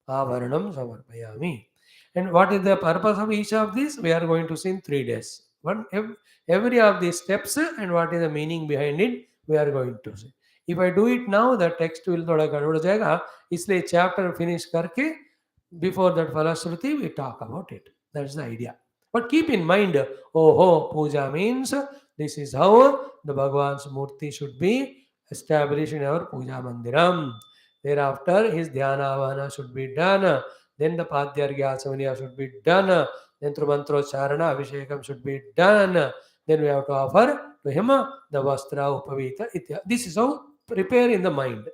Avaranam Samarpayami. And what is the purpose of each of these? We are going to see in 3 days. Every of these steps and what is the meaning behind it, we are going to see. If I do it now, the text will thoda gadbad ho jayega. इसलिए chapter finish करके before that Falashruti we talk about it. That's the idea. But keep in mind, puja means this is how the Bhagavan's murti should be established in our puja mandiram. Thereafter, his dhyanavana should be done. Then the Padhyargya Samaniya should be done. Then Trumantro-charana Abhishekam should be done. Then we have to offer to him the Vastra Upavita. This is how prepare in the mind.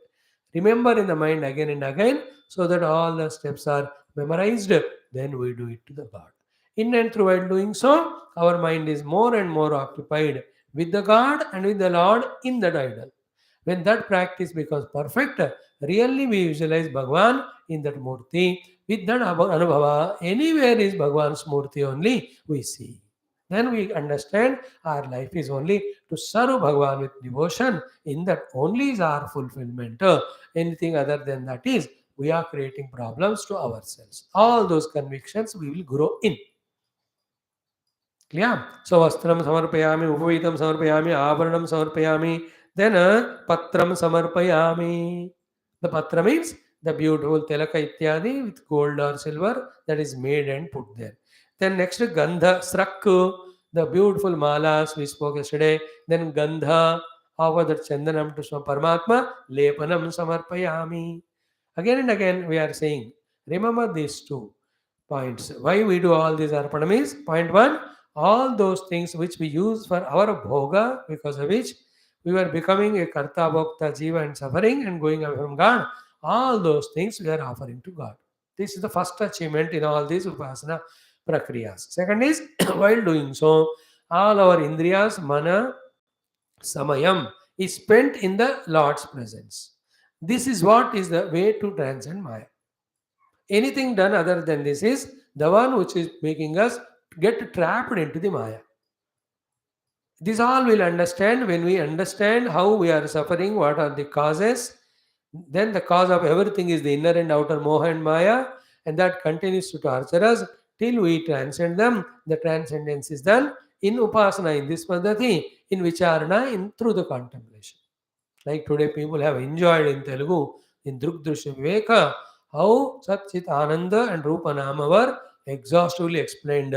Remember in the mind again and again so that all the steps are memorized. Then we do it to the God. In and through while doing so, our mind is more and more occupied with the God and with the Lord in that idol. When that practice becomes perfect, really we visualize Bhagavan in that murti. With that anubhava, anywhere is Bhagavan's murti only we see. Then we understand our life is only to serve Bhagavan with devotion. In that only is our fulfillment. Anything other than that is, we are creating problems to ourselves. All those convictions we will grow in. Clear? So, Vastram Samarpayami, Upavitam Samarpayami, Avaranam Samarpayami, then Patram Samarpayami. The Patra means the beautiful Telaka Ityadi with gold or silver that is made and put there. Then next Gandha, Srakku, the beautiful malas we spoke yesterday. Then Gandha, offer that Chandanam to Paramatma, Lepanam Samarpayami. Again and again we are saying, remember these 2 points. Why we do all these arpanam is, point 1, all those things which we use for our bhoga, because of which we were becoming a karta, bhokta, jiva and suffering and going away from God, all those things we are offering to God. This is the first achievement in all these upasana prakriyas. Second is, while doing so, all our indriyas, mana, samayam is spent in the Lord's presence. This is what is the way to transcend Maya. Anything done other than this is the one which is making us get trapped into the Maya. This all we'll understand when we understand how we are suffering, what are the causes. Then the cause of everything is the inner and outer Moha and Maya, and that continues to torture us till we transcend them. The transcendence is done in Upasana, in this Paddhati, in Vicharana, through the contemplation. Like today, people have enjoyed in Telugu, in Drukdrishya Viveka, how Sat Chit Ananda and Rupa Nama were exhaustively explained,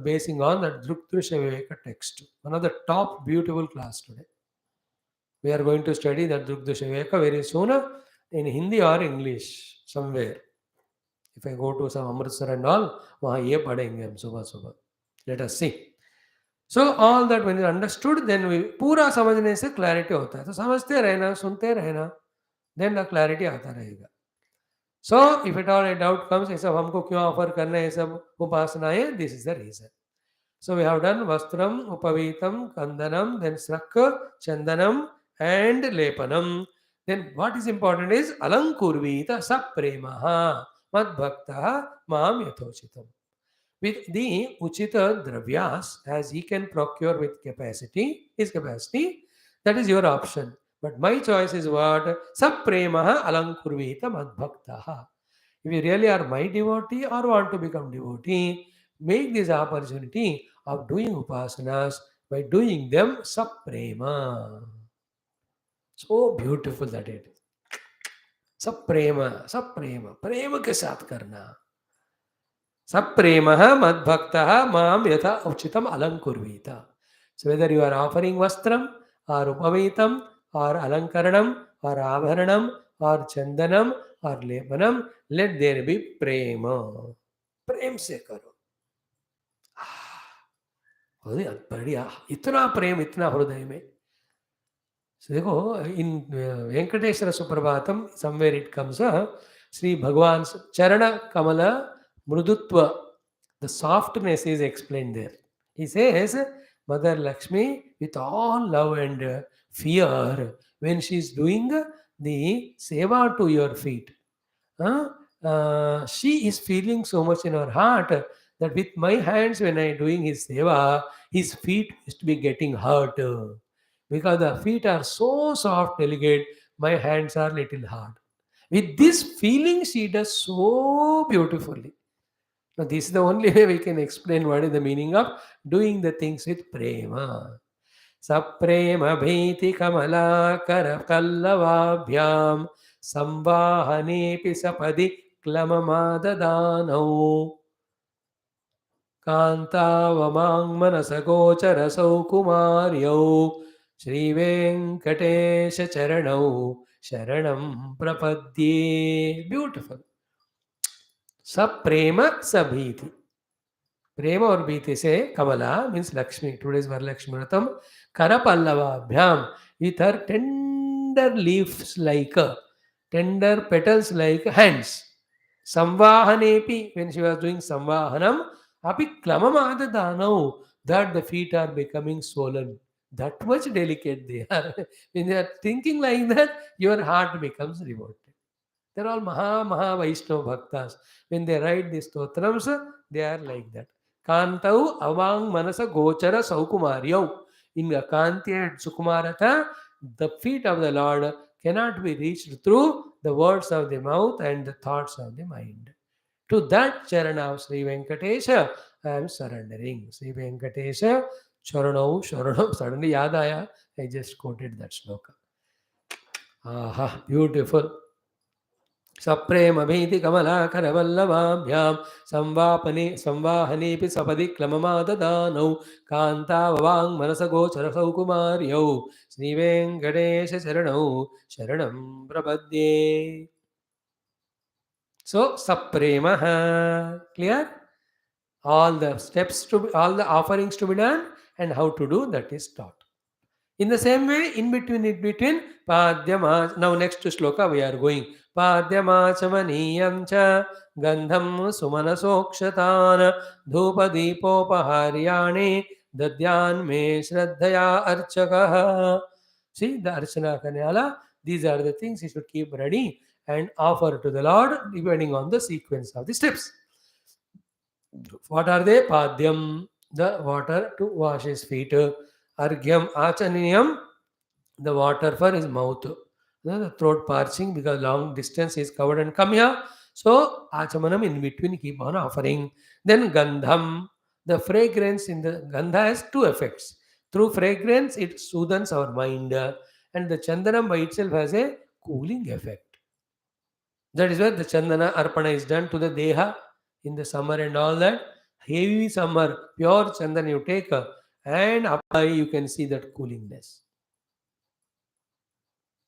basing on that Drukdrishya Viveka text. One of the top beautiful class today. We are going to study that Drukdrishya Viveka very soon in Hindi or English somewhere. If I go to some Amritsar and all, वहाँ ये पढ़ेंगे हम सुबह सुबह. Let us see. So all that when you understood, then we पूरा समझने से clarity होता है. तो समझते रहना, सुनते रहना, then the clarity आता रहेगा. So if at all a doubt comes, ये सब हमको क्यों ऑफर करना है, ये सब उपासनाएं, this is the reason. So we have done Vastram, Upavitam, Kandanam, then Srakka, Chandanam, and Lepanam. Then what is important is Alankurvita Sapremaha Madbhaktaha Mam Yathochitam. With the Uchita Dravyas, as he can procure with his capacity, that is your option. But my choice is what? Sapremaha Alankurvita Madbhaktaha. If you really are my devotee or want to become devotee, make this opportunity of doing upasanas by doing them saprema. So beautiful that it is. Saprema, saprema, prema ke saath karna. Sapremaha madbhaktaha mam yatha uchitam alankurvita. So whether you are offering vastram or upavitam or alankaranam or abharanam or chandanam or lepanam, let there be prema. प्रेम से करो. अरे बढ़िया, इतना प्रेम, इतना हृदय में. So देखो in Venkateshwara Suprabhatam, somewhere it comes, Sri Bhagwan's Charana Kamala Mrudutva, the softness is explained there. He says, Mother Lakshmi, with all love and fear, when she is doing the seva to your feet, she is feeling so much in her heart that with my hands, when I am doing his seva, his feet is to be getting hurt. Because the feet are so soft, delicate, my hands are little hard. With this feeling, she does so beautifully. Now, this is the only way we can explain what is the meaning of doing the things with prema. Saprema bheti kamala kara kallavabhyam samvahanepi sapadi klamamadadano कांतावमांग मनसगोचरसौ कुमार्यौ श्रीवेंकटेश चरणौ शरणं प्रपद्ये. Beautiful. सप्रेम सभीति. प्रेम और भीति से कमला means Lakshmi. Today's Varalakshmi Vratam. Karapallavabhyam, with her tender leaves like, tender petals like hands. Samvahanepi, when she was doing Samvahanam, api klamamadanau, that the feet are becoming swollen. That much delicate they are. When they are thinking like that, your heart becomes revolted. They're all Maha Vaishnava Bhaktas. When they write these stotrams, they are like that. Kantau avang manasa gochara saukumaryau. In the Kanti and Sukumarata, the feet of the Lord cannot be reached through the words of the mouth and the thoughts of the mind. To that Charana of Sri Venkatesha, I am surrendering. Sri Venkatesha, Charanau, Sharanam. Suddenly Yadaya, I just quoted that sloka. Aha, beautiful. Saprema bhiti kamala karavallabhyam samvahanepi sapadi klamamadadano kantavang manasagochara kumaryau Sri Venkatesha charanau sharanam prabhadye. So saprema, clear? All the steps to be, all the offerings to be done and how to do, that is taught. In the same way, in between Padhyama. Now next to Shloka we are going. Padhyamachamaniyam cha gandham sumanasokshatan dhupadipopaharyane dadyan me shraddhaya archakah. See the archana kanala. These are the things you should keep ready and offer to the Lord depending on the sequence of the steps. What are they? Padhyam, the water to wash his feet. Argyam Achaniyam, the water for his mouth. The throat parching because long distance is covered and come here. So Achamanam in between keep on offering. Then Gandham, the fragrance in the Gandha has two effects. Through fragrance, it soothes our mind, and the Chandanam by itself has a cooling effect. That is why the Chandana Arpana is done to the Deha in the summer and all that. Heavy summer, pure Chandana you take and apply, you can see that coolingness.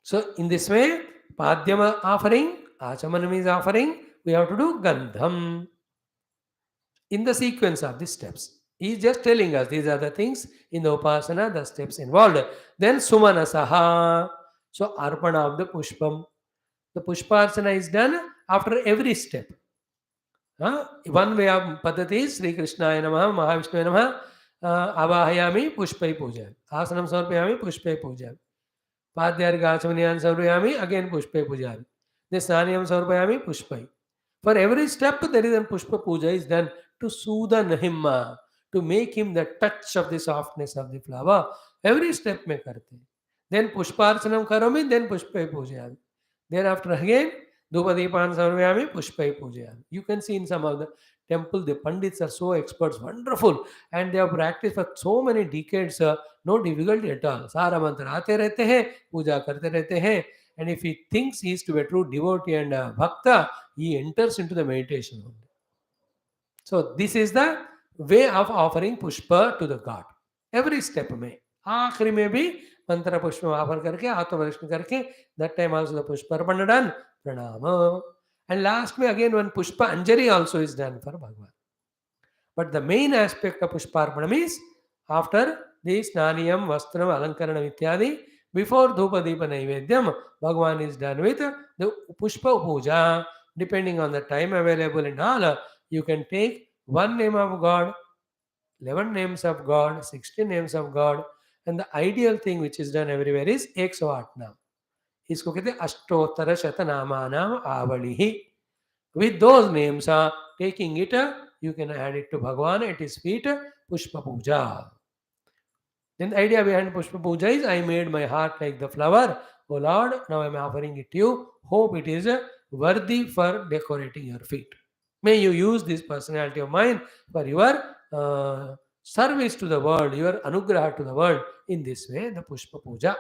So, in this way, Padhyama offering, Achamanam is offering, we have to do Gandham in the sequence of the steps. He is just telling us these are the things in the Upasana, the steps involved. Then Sumanasaha, so Arpana of the Pushpam. The Pushparchana is done after every step. One way of Paddhati is Sri KRISHNAAYA NAMAHA, Mahavishnuve NAMAHA, Avahayami, Pushpai Puja. Asanam Sarpayami, Pushpai Puja. Padhyargachamaniyan Sarpayami, again Pushpai Puja. The Snaniyam Sarpayami, Pushpai. For every step, there is a Pushpa Puja is done to soothe him, to make him the touch of the softness of the flower. Every step mein karte. Then Pushparchanam karami, then Pushpai Puja. Then after again, Dhupadipan Sarvayami, Pushpai Puja. You can see in some of the temple, the Pandits are so experts, wonderful, and they have practiced for so many decades, no difficulty at all. Sara mantra aate rehte hain, puja karte rehte hain, and if he thinks he is to be a true devotee and bhakta, he enters into the meditation only. So this is the way of offering pushpa to the God. Every step में आखिरी में भी मंत्र पुष्प offer करके आत्मवरिष्ठ करके that time also the pushpa arpana done pranama, and last में again one pushpa anjali also is done for Bhagavan. But the main aspect of pushpa arpanam is after the snaniyam vastram alankaranam ityadi, before dhupa deepa naivedyam, Bhagavan is done with the pushpa puja. Depending on the time available and all, you can take one name of God, 11 names of God, 16 names of God, and the ideal thing which is done everywhere is 108 नाम. इसको कहते हैं अष्टोत्तर शतनामानाम आवलिः. With those names, taking it, you can add it to Bhagavan at his feet, Pushpa Puja. Then the idea behind Pushpa Puja is I made my heart like the flower. Oh Lord, now I am offering it to you. Hope it is worthy for decorating your feet. May you use this personality of mine for your service to the world, your anugraha to the world. In this way, the Pushpa Puja.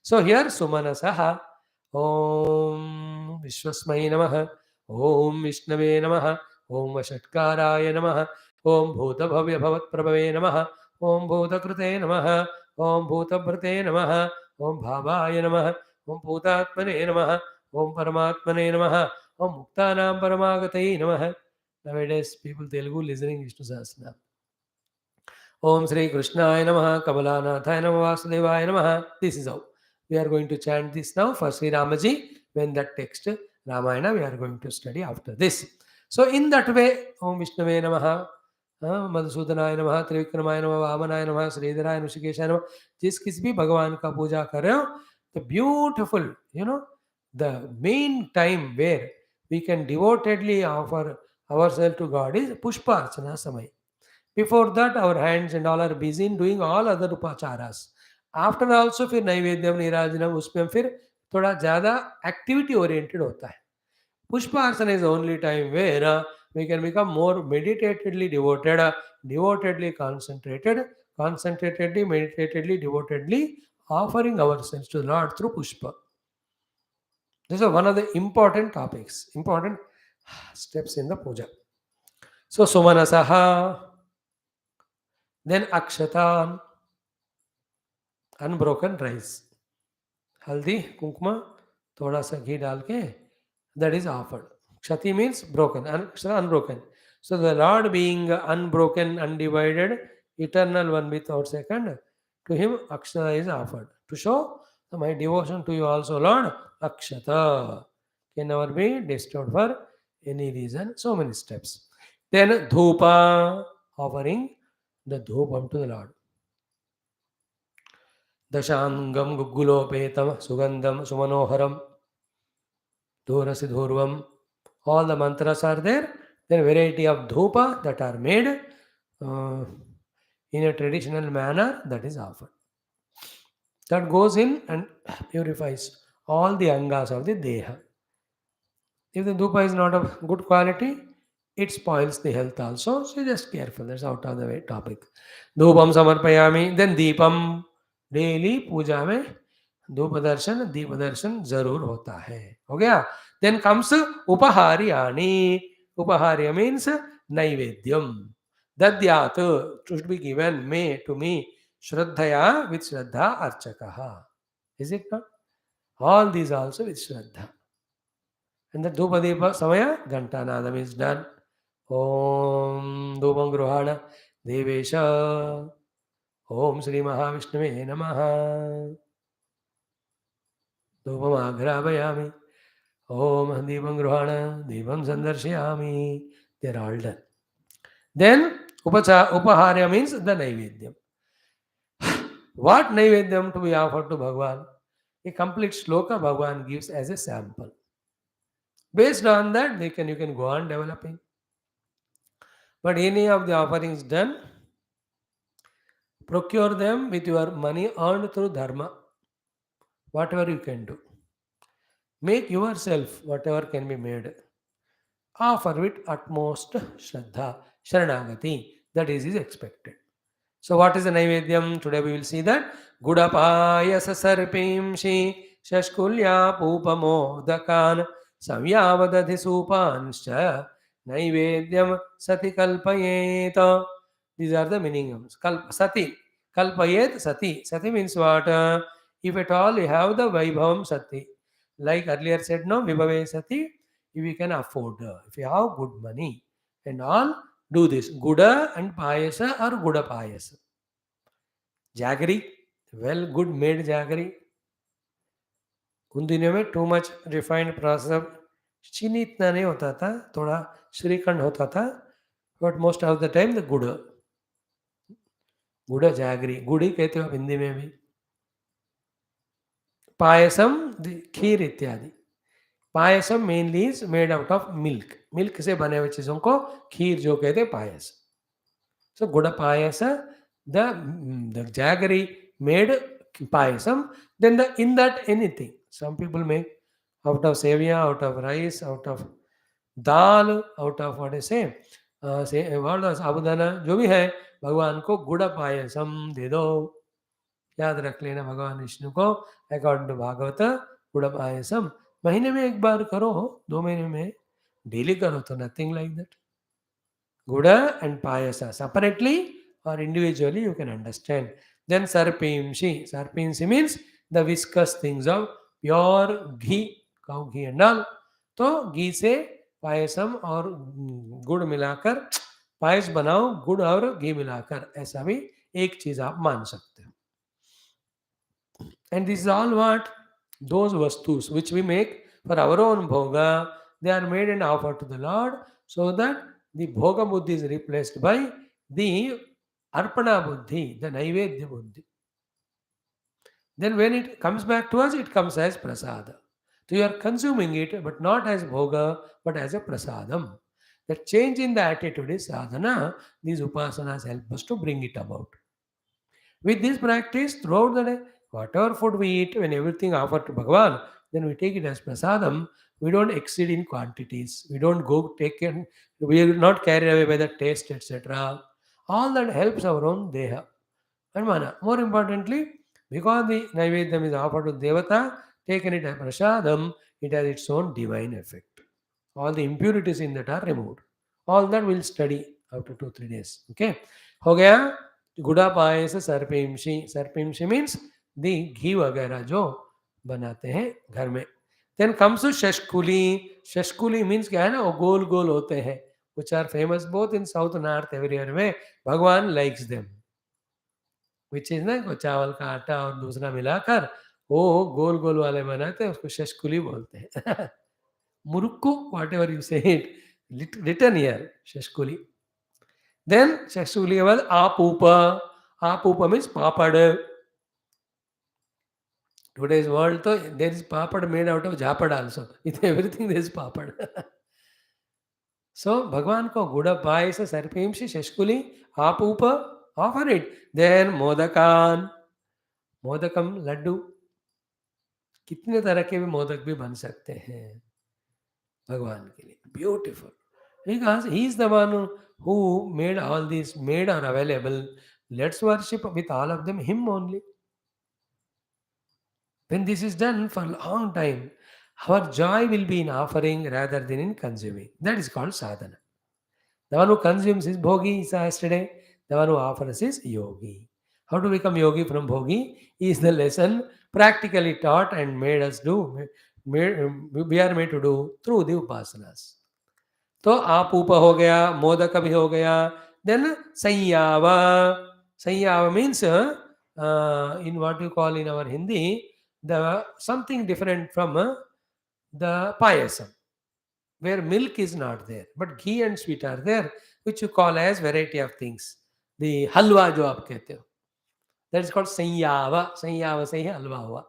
So here, Sumanasaha, Om Vishwasmai Namaha, Om Vishnave Namaha, Om Vashatkaraya Namaha, Om Bhuta Bhavya Bhavat Prabhave Namaha, Om Bhuta Krute Namaha, Om Bhuta Bhrate Namaha, Om Bhavaya Namaha, Om Bhutatmane Namaha, Om Paramatmane Namaha, Om Muktanam Paramagatai Namaha. Nowadays, people Telugu listening Vishnu Sahasranam. Om Sri KRISHNAAYA Namaha, Kamalanathaya Namaha, Vasudevaya Namaha. This is how we are going to chant this now for Sri Ramaji. When that text, Ramayana, we are going to study after this. So in that way, Om Vishnave Namaha, मधुसूदनाय नमः, त्रिविक्रमाय नमः, वामनाय नमः, श्रीधराय ऋषिकेशाय नमः. जिस किस भी भगवान का पूजा कर रहे हो, the beautiful, the main time where we can devotedly offer ourselves to God is Pushpa Archana Samay. Before that, our hands and all are busy in doing all other upacharas. After also फिर नैवेद्यम निराजनम उसमें फिर थोड़ा ज़्यादा activity oriented होता है. Pushpa Archana is the only time where we can become more meditatedly devoted, devotedly concentrated, concentratedly, meditatedly, devotedly offering ourselves to the Lord through Pushpa. This is one of the important topics, important steps in the puja. So Sumanasaha, then Akshatan, unbroken rice, haldi, kunkuma, thoda sa ghee dal ke, that is offered. Kshati means broken, Akshata unbroken. So the Lord being unbroken, undivided, eternal one without second, to him Akshata is offered. To show my devotion to you also, Lord, Akshata can never be disturbed for any reason. So many steps. Then Dhupa, offering the Dhupam to the Lord. Dashangam Gugulopetam Sugandam Sumanoharam Dhurasi. All the mantras are there. Then variety of dhupa that are made. in a traditional manner, that is offered. That goes in and purifies all the angas of the deha. If the dhupa is not of good quality, it spoils the health also. So just careful. That's out of the way topic. Dhupam samarpayami. Then deepam. Daily puja में धूप दर्शन दीप दर्शन जरूर होता है. हो गया. Then comes upaharyani. Upaharya means naivedyam. Dadyat should be given me to me. Shraddhaya with shraddha archakaha. Is it not? All these also with shraddha. And the Dhupadepa Samaya Ghantanadam is done. Om Dhupam Gruhana Devesha. Om Sri Mahavishnuve Namaha. Dhupam Aghrabayami. Om Deepam Gruhana Deepam Sandarshyami. They are all done. Then Upaharya means the Naivedyam. What Naivedyam to be offered to Bhagavan? A complete sloka Bhagavan gives as a sample. Based on that, you can go on developing. But any of the offerings done, procure them with your money earned through dharma. Whatever you can do. Make yourself whatever can be made. Offer with utmost shraddha, sharanagati. That is expected. So what is the Naivedyam? Today we will see that. Gudapayasa sarpimshi shashkulya pupamodakan samyavadadhi supanscha Naivedyam sati kalpayeta. These are the meanings. Sati. Kalpayet sati. Sati means what? If at all you have the Vaibhavam sati. Like earlier said, no, Vibhave sati, if you can afford. If you have good money and all, do this. Guda and Payasa or Guda Payasa. Jaggery, well, good made jaggery. उन दिनों में too much refined process चीनी इतना नहीं होता था, थोड़ा श्रीखंड होता था, but most of the time the गुड़ गुड़ जागरी गुड़ी कहते हो हिंदी में भी. पायसम खीर इत्यादि. Payasam mainly is made out of milk. Milk से बने हुए चीजों को खीर जो कहते हैं पायस. सो गुड़ पायस the jaggery made payasam. Then in that anything. Some people make out of sevia, out of rice, out of dal, out of what I say साबुदाना जो भी है, भगवान को गुड़ पायसम दे दो. याद रख लेना भगवान विष्णु को अकॉर्डिंग टू भागवत गुड़ पायसम महीने में एक बार करो, 2 महीने में डेली करो तो nothing like that. Guda and Payasa separately or individually you can understand. Then Sarpimshi. Sarpimshi means the viscous things of pure ghee, cow ghee and all. तो घी से पायसम और गुड़ मिलाकर पायस बनाओ, गुड़ और घी मिलाकर, ऐसा भी एक चीज आप मान सकते हो. And this is all what? Those vastus which we make for our own bhoga, they are made and offered to the Lord so that the bhoga buddhi is replaced by the arpana buddhi, the naivedya buddhi. Then when it comes back to us, it comes as prasada. So you are consuming it, but not as bhoga, but as a prasadam. That change in the attitude is sadhana. These upasanas help us to bring it about. With this practice throughout the day, whatever food we eat, when everything offered to Bhagavan, then we take it as prasadam. We don't exceed in quantities. We don't go take it. We are not carried away by the taste, etc. All that helps our own deha and mana. More importantly, because the naivedyam is offered to devata, taken it as prasadam, it has its own divine effect. All the impurities in that are removed. All that we'll study after 2-3 days. Okay. हो गया. गुड़ा पायस सर्पिमशी. सर्पिमशी means the घी वगैरह जो बनाते हैं घर में. Then comes to shashkuli. Shashkuli means क्या है ना, वो गोल गोल होते हैं, which are famous both in south north everywhere में. भगवान likes them, which is ना को चावल का आटा और दूसरा मिलाकर वो गोल गोल वाले बनाते हैं, उसको शशकुली बोलते हैं. Murukku, whatever you say it, written here, shashkuli. Then shashkuli was apupa. Apupa means papad. Today's world, there is papad made out of japad also. With everything there is papad. So, Bhagwan ko guda paisa sarpimshi shashkuli apupa. offer it. Then modakan, modakam laddu, कितने तरह के भी मोदक भी बन सकते हैं भगवान के लिए. Beautiful. Because he is the one who made all these, made are available. Let's worship with all of them him only. When this is done for a long time, our joy will be in offering rather than in consuming. That is called sadhana. The one who consumes is bhogi, is yesterday. The one who offers is yogi. How to become yogi from bhogi is the lesson practically taught and made us do. We are made to do through the upasanas. तो आप ऊप हो गया, मोदक भी हो गया. Then संयावा. Sanyav means in what you call in our Hindi, the something different from the payasam, where milk is not there, but ghee and sweet are there, which you call as variety of things. The halwa जो आप कहते हो, that is called संयावा. संयावा से ही हलवा हुआ.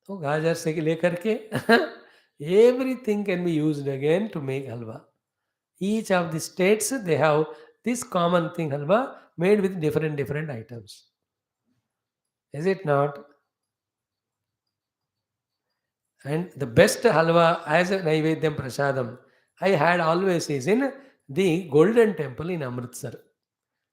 तो गाजर से लेकर के everything can be used again to make halwa. Each of the states, they have this common thing, halwa, made with different items. Is it not? And the best halwa as a Naivedyam Prasadam I had always is in the Golden Temple in Amritsar.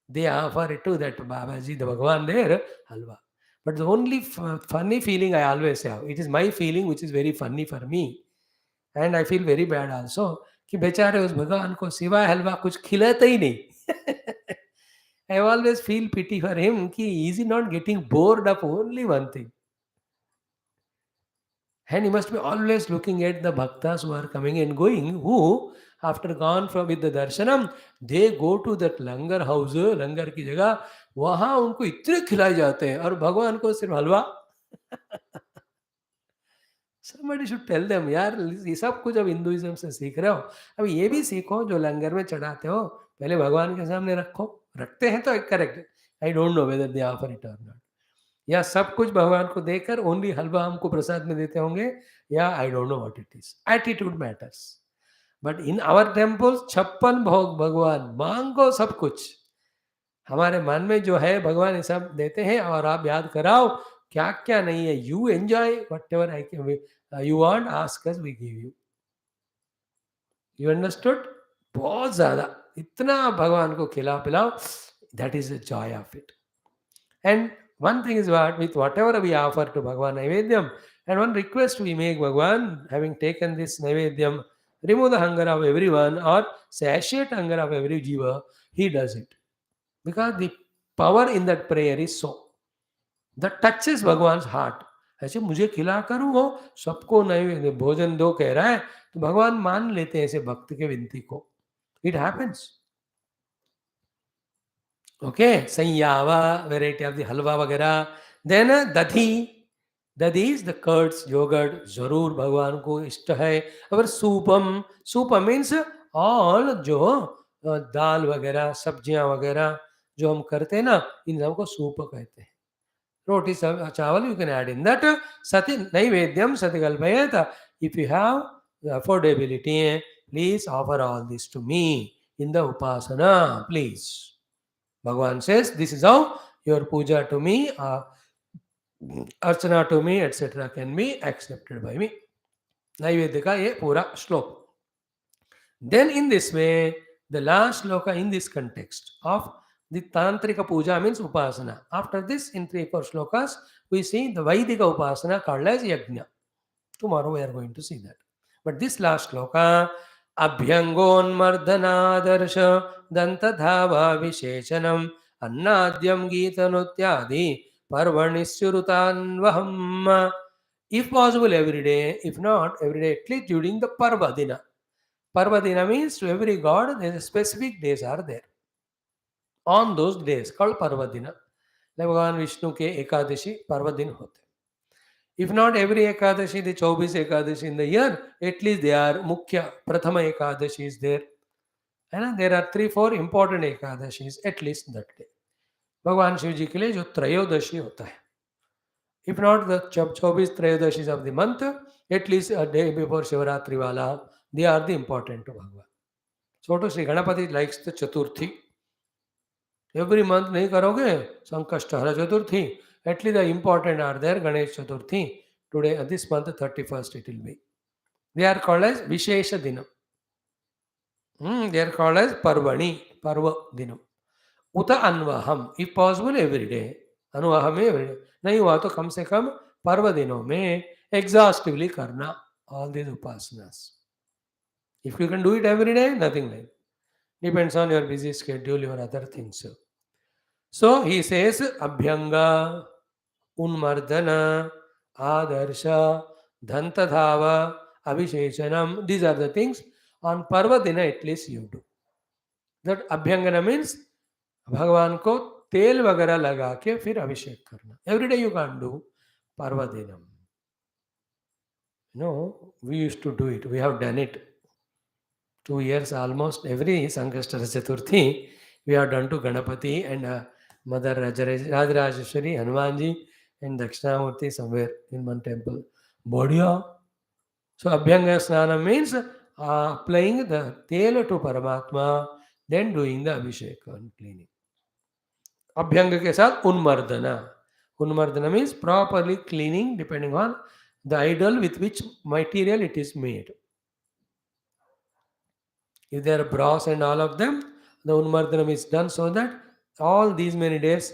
They offer it to that Babaji, the Bhagavan there, halwa. But the only funny feeling I always have, it is my feeling which is very funny for me. And I feel very bad also, कि बेचारे उस भगवान को सिवाय हलवा कुछ खिलाता ही नहीं. I always feel pity for him, कि is he not getting bored of only one thing? And he must be always looking at the bhaktas who are coming and going, who after gone from with the darshanam, they go to that langar house, langar की जगह, वहाँ उनको इतने खिलाए जाते हैं और भगवान को सिर्फ हलवा. Somebody should tell them, यार ये सब कुछ अब हिंदुइज्म से सीख रहे हो, अब ये भी सीखो जो लंगर में चढ़ाते हो पहले भगवान के सामने रखो. रखते हैं तो correct, I don't know whether they offer it और नॉट, या सब कुछ भगवान को देकर ओनली हलवा हमको प्रसाद में देते होंगे, या I don't know what it is. Attitude matters. But in our temples 56 भोग भगवान, मांगो सब कुछ. हमारे मन में जो है भगवान ये सब देते हैं और आप याद कराओ क्या क्या नहीं है. You enjoy whatever I can, you want ask us, we give you. You understood? बहुत ज्यादा, इतना भगवान को खिलाओ पिलाओ, that is the joy of it. And one thing is what, with whatever we offer to Bhagavan Naivedyam, and one request we make Bhagavan, having taken this Naivedyam, remove the hunger of everyone or satiate hunger of every jiva, he does it. Because the power in that prayer is so, that touches Bhagavan's heart. ऐसे मुझे खिला करूँ वो सबको नैवेद्य भोजन दो कह रहा है, तो भगवान मान लेते हैं ऐसे भक्त के विनती को. It happens. Okay, Sanyava, variety of the halwa वगैरह. Then Dadhi. Dadhi is the curds, yogurt, जरूर भगवान को इष्ट है. और सूपम, सूपम means all जो दाल वगैरह सब्जियां वगैरह जो हम करते हैं ना, इन सबको सूप कहते हैं. रोटी चावल you can add in that. Sati naivedyam sati kalpayata. If you have the affordability, please offer all this to me in the upasana, please. Bhagavan says, this is how your puja to me, archana to me, etc. can be accepted by me. Naivedika ye pura shloka. Then in this way, the last shloka in this context of the Tantrika puja means upasana. After this, in 3-4 shlokas, we see the Vaidika upasana called as yajna. Tomorrow we are going to see that. But this last shloka, अभ्यंगोन्मर्दनादर्श दंतधावा विशेषणम अन्नाद्यम गीतनृत्यादि पर्वणिस्युरुतान्वहम्. If possible every day, if not every day, at least during the Parva Dina. Parva Dina means to every god there is specific days are there. On those days called Parva Dina. Like Bhagavan Vishnu ke Ekadashi Parva Din hote. If not every Ekadashi, the 24 Ekadashi in the year, at least they are Mukhya, Prathama Ekadashi is there. And there are 3-4 important Ekadashis, at least that day. Bhagavan Shivji ke liye jo Trayodashi hota hai. If not the 24 Trayodashis of the month, at least a day before Shivaratri wala, they are the important to Bhagavan. So to Sri Ganapati likes the Chaturthi. Every month नहीं करोगे, संकष्टहर चतुर्थी, at least the important are there, Ganesh Chaturthi. Today, this month, 31st, it will be. They are called as Vishesha Dinam. They are called as Parvani, Parva Dinam. Uta Anvaham, if possible, every day. Anvaham every day. नहीं हुआ तो कम से कम पर्व दिनों में exhaustively करना all these upasanas. If you can do it every day, nothing like. Depends on your busy schedule, your other things. So he says Abhyanga, Unmardana, Adarsha, Dhantadhava, Abhishechanam. These are the things on Parvadina at least you do. That Abhyangana means भगवान को तेल वगैरह लगा के फिर अभिषेक करना. Every day you can't do Parvadinam. No, we used to do it. We have done it. 2 years almost every Sankashtra Chaturthi we have done to Ganapati and Mother Rajarajeshwari, Hanumanji and Dakshinamurti somewhere in one temple. Bodhya. So Abhyanga Snana means applying the tel to Paramatma, then doing the Abhishek and cleaning. Abhyanga ke saath Unmardana. Unmardana means properly cleaning depending on the idol with which material it is made. If there are brass and all of them, the Unmardanam is done so that all these many days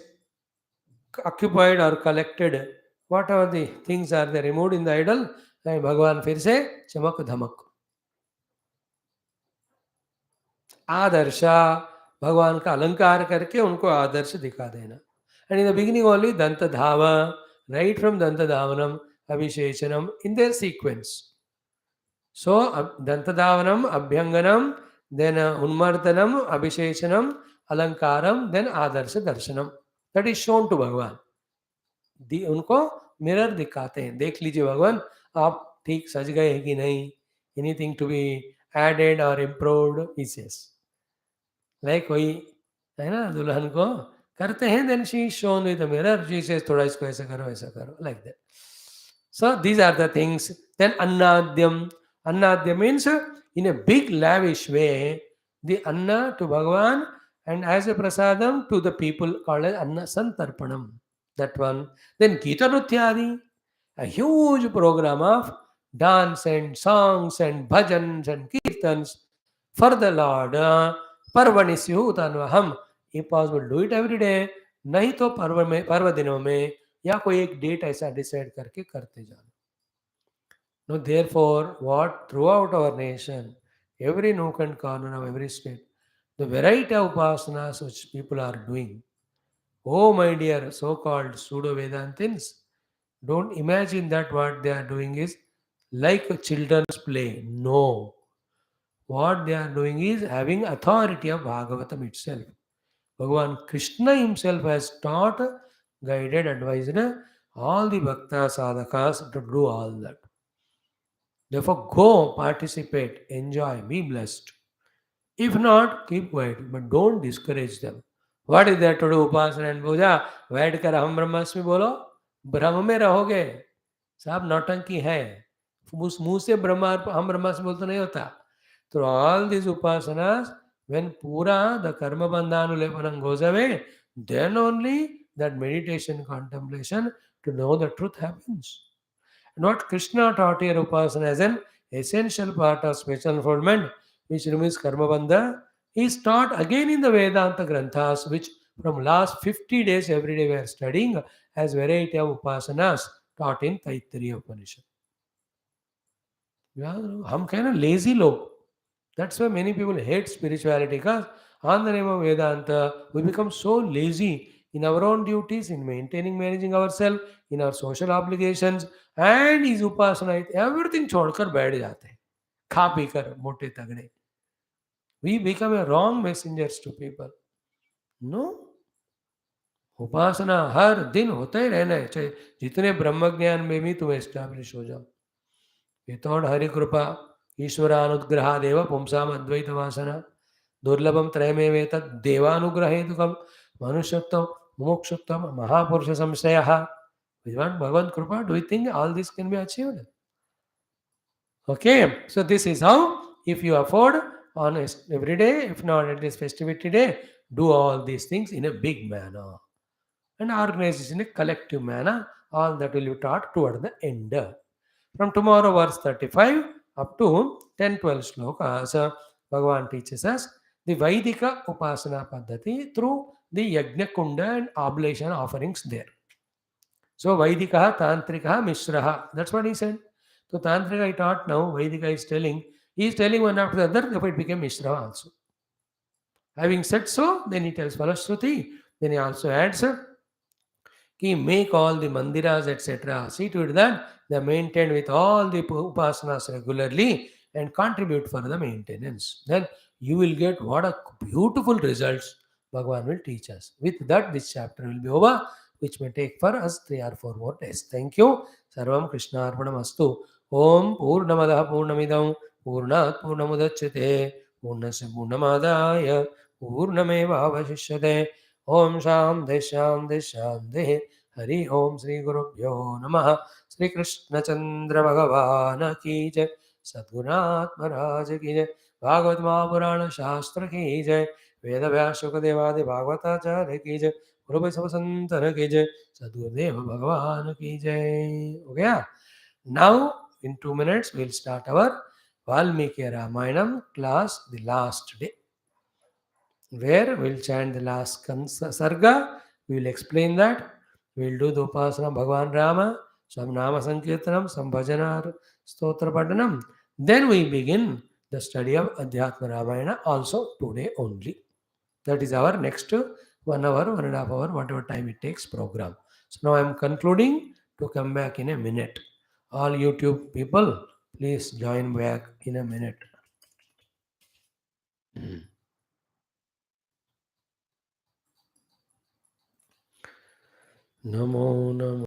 occupied or collected, whatever the things are they removed in the idol, and Bhagavan फिर से चमक धमक. आदर्शा, भगवान का अलंकार करके उनको आदर्श दिखा देना. And in the beginning only Dantadhava, right from Dantadhavanam, Abhishechanam, in their sequence. So Dantadhavanam, Abhyanganam, then Unmardanam, Abhishechanam, Alankaram, then Adarsha Darshanam. That is shown to Bhagavan. उनको मिरर दिखाते हैं. देख लीजिए भगवान आप ठीक सज गए हैं कि नहीं. एनीथिंग टू बी एडेड और इम्प्रूव्ड ही सेज. लाइक वही है ना, दुल्हन को करते हैं, then she shone with the mirror, she says थोड़ा इसको ऐसा करो like that. So these are the things. Then annadyam. Annadya means in a big lavish way, the anna to Bhagavan and as a prasadam to the people called as anna santarpanam. That one. Then Gita Nrutyadi, a huge program of dance and songs and bhajans and kirtans for the Lord. Parvanisyu tanvaham. If possible, do it every day. नहीं तो पर्व दिनों में या कोई एक date ऐसा decide करके करते जाना. No, therefore, what throughout our nation, every nook and corner of every state, the variety of upasanas which people are doing. Oh, my dear so-called pseudo-Vedantins, don't imagine that what they are doing is like a children's play. No. What they are doing is having authority of Bhagavatam itself. Bhagavan Krishna himself has taught, guided, advised all the bhakta sadhakas to do all that. Therefore, go, participate, enjoy, be blessed. If not, keep quiet, but don't discourage them. What is there to do? Upasana and puja. बैठ कर हम ब्रह्मास्मि बोलो, ब्रह्म में रहोगे. साहब नौटंकी है. उस मुंह से हम ब्रह्मास्मि बोलते नहीं होता. So all these upasanas, when pura the karma bandhanulepanam goes away, then only that meditation contemplation to know the truth happens. And what Krishna taught here upasana as an essential part of spiritual unfoldment, which removes karma bandha, is taught again in the Vedanta Granthas, which from last 50 days every day we are studying as variety of upasanas taught in Taittiriya Upanishad. हम कहें ना lazy लोग. That's why many people hate spirituality, because on the name of Vedanta, we become so lazy in our own duties, in maintaining, managing ourselves, in our social obligations, and is upasana, everything छोड़कर बैठ जाते हैं, खा P कर मोटे तगड़े. We become a wrong messengers to people. No. उपासना हर दिन होता ही रहना है, चाहे जितने ब्रह्म ज्ञान में भी तुम एस्टैब्लिश हो जाओ. यतोड़ हरि कृपा ईश्वरानुग्रहादेव पुंसाम अद्वैत वासना दुर्लभम त्रयमेवेतद् देवानुग्रहेतुकम मनुष्यत्वम मोक्षत्वम महापुरुष संशयः. Without Bhagavan Kripa, do you think all this can be achieved? Okay, so this is how, if you afford honest every day, if not at least festivity day, do all these things in a big manner and organize this in a collective manner. All that will be taught toward the end. From tomorrow, verse 35 up to 10 12 slokas, Bhagavan teaches us the Vaidika Upasana Paddhati through the Yajna Kunda and oblation offerings there. So Vaidika, Tantrika, Mishraha. That's what he said. So Tantrika I taught now, Vaidika he is telling one after the other, therefore it became Mishra also. Having said so, then he tells Falashruti, then he also adds, Ki make all the mandiras, etc. See to it that they are maintained with all the upasanas regularly and contribute for the maintenance. Then you will get what a beautiful results Bhagavan will teach us. With that, this chapter will be over, which may take for us 3 or 4 more days. Thank you. Sarvam Krishna Arpanamastu. Om Purnamada Purnamidam Purnat Purnamudachyate Purnasya Purnamadaya Purnameva Avashishyate. Om Shanti Shanti Shanti. Hari ओम श्री गुरुभ्यो नमः श्री कृष्ण चंद्र भगवान की जय सद्गुरुनाथ महाराज की जय भागवत महापुराण शास्त्र की जय वेद व्यास शुकदेवादि भागवताचार्य की जय गुरु वैष्णव संतन की जय सद्गुरुदेव भगवान की जय हो गया now in 2 minutes we'll start our Valmiki Ramayanam class the last day where we'll chant the last sarga. We will explain that. We'll do the Upasana Bhagavan Rama, some Nama Sankirtanam, some Bhajanar, Stotra Padhanam. Then we begin the study of Adhyatma Ramayana also today only. That is our next 1 hour, 1.5 hour, whatever time it takes program. So now I am concluding to come back in a minute. All YouTube people, please join back in a minute. Namo Namo.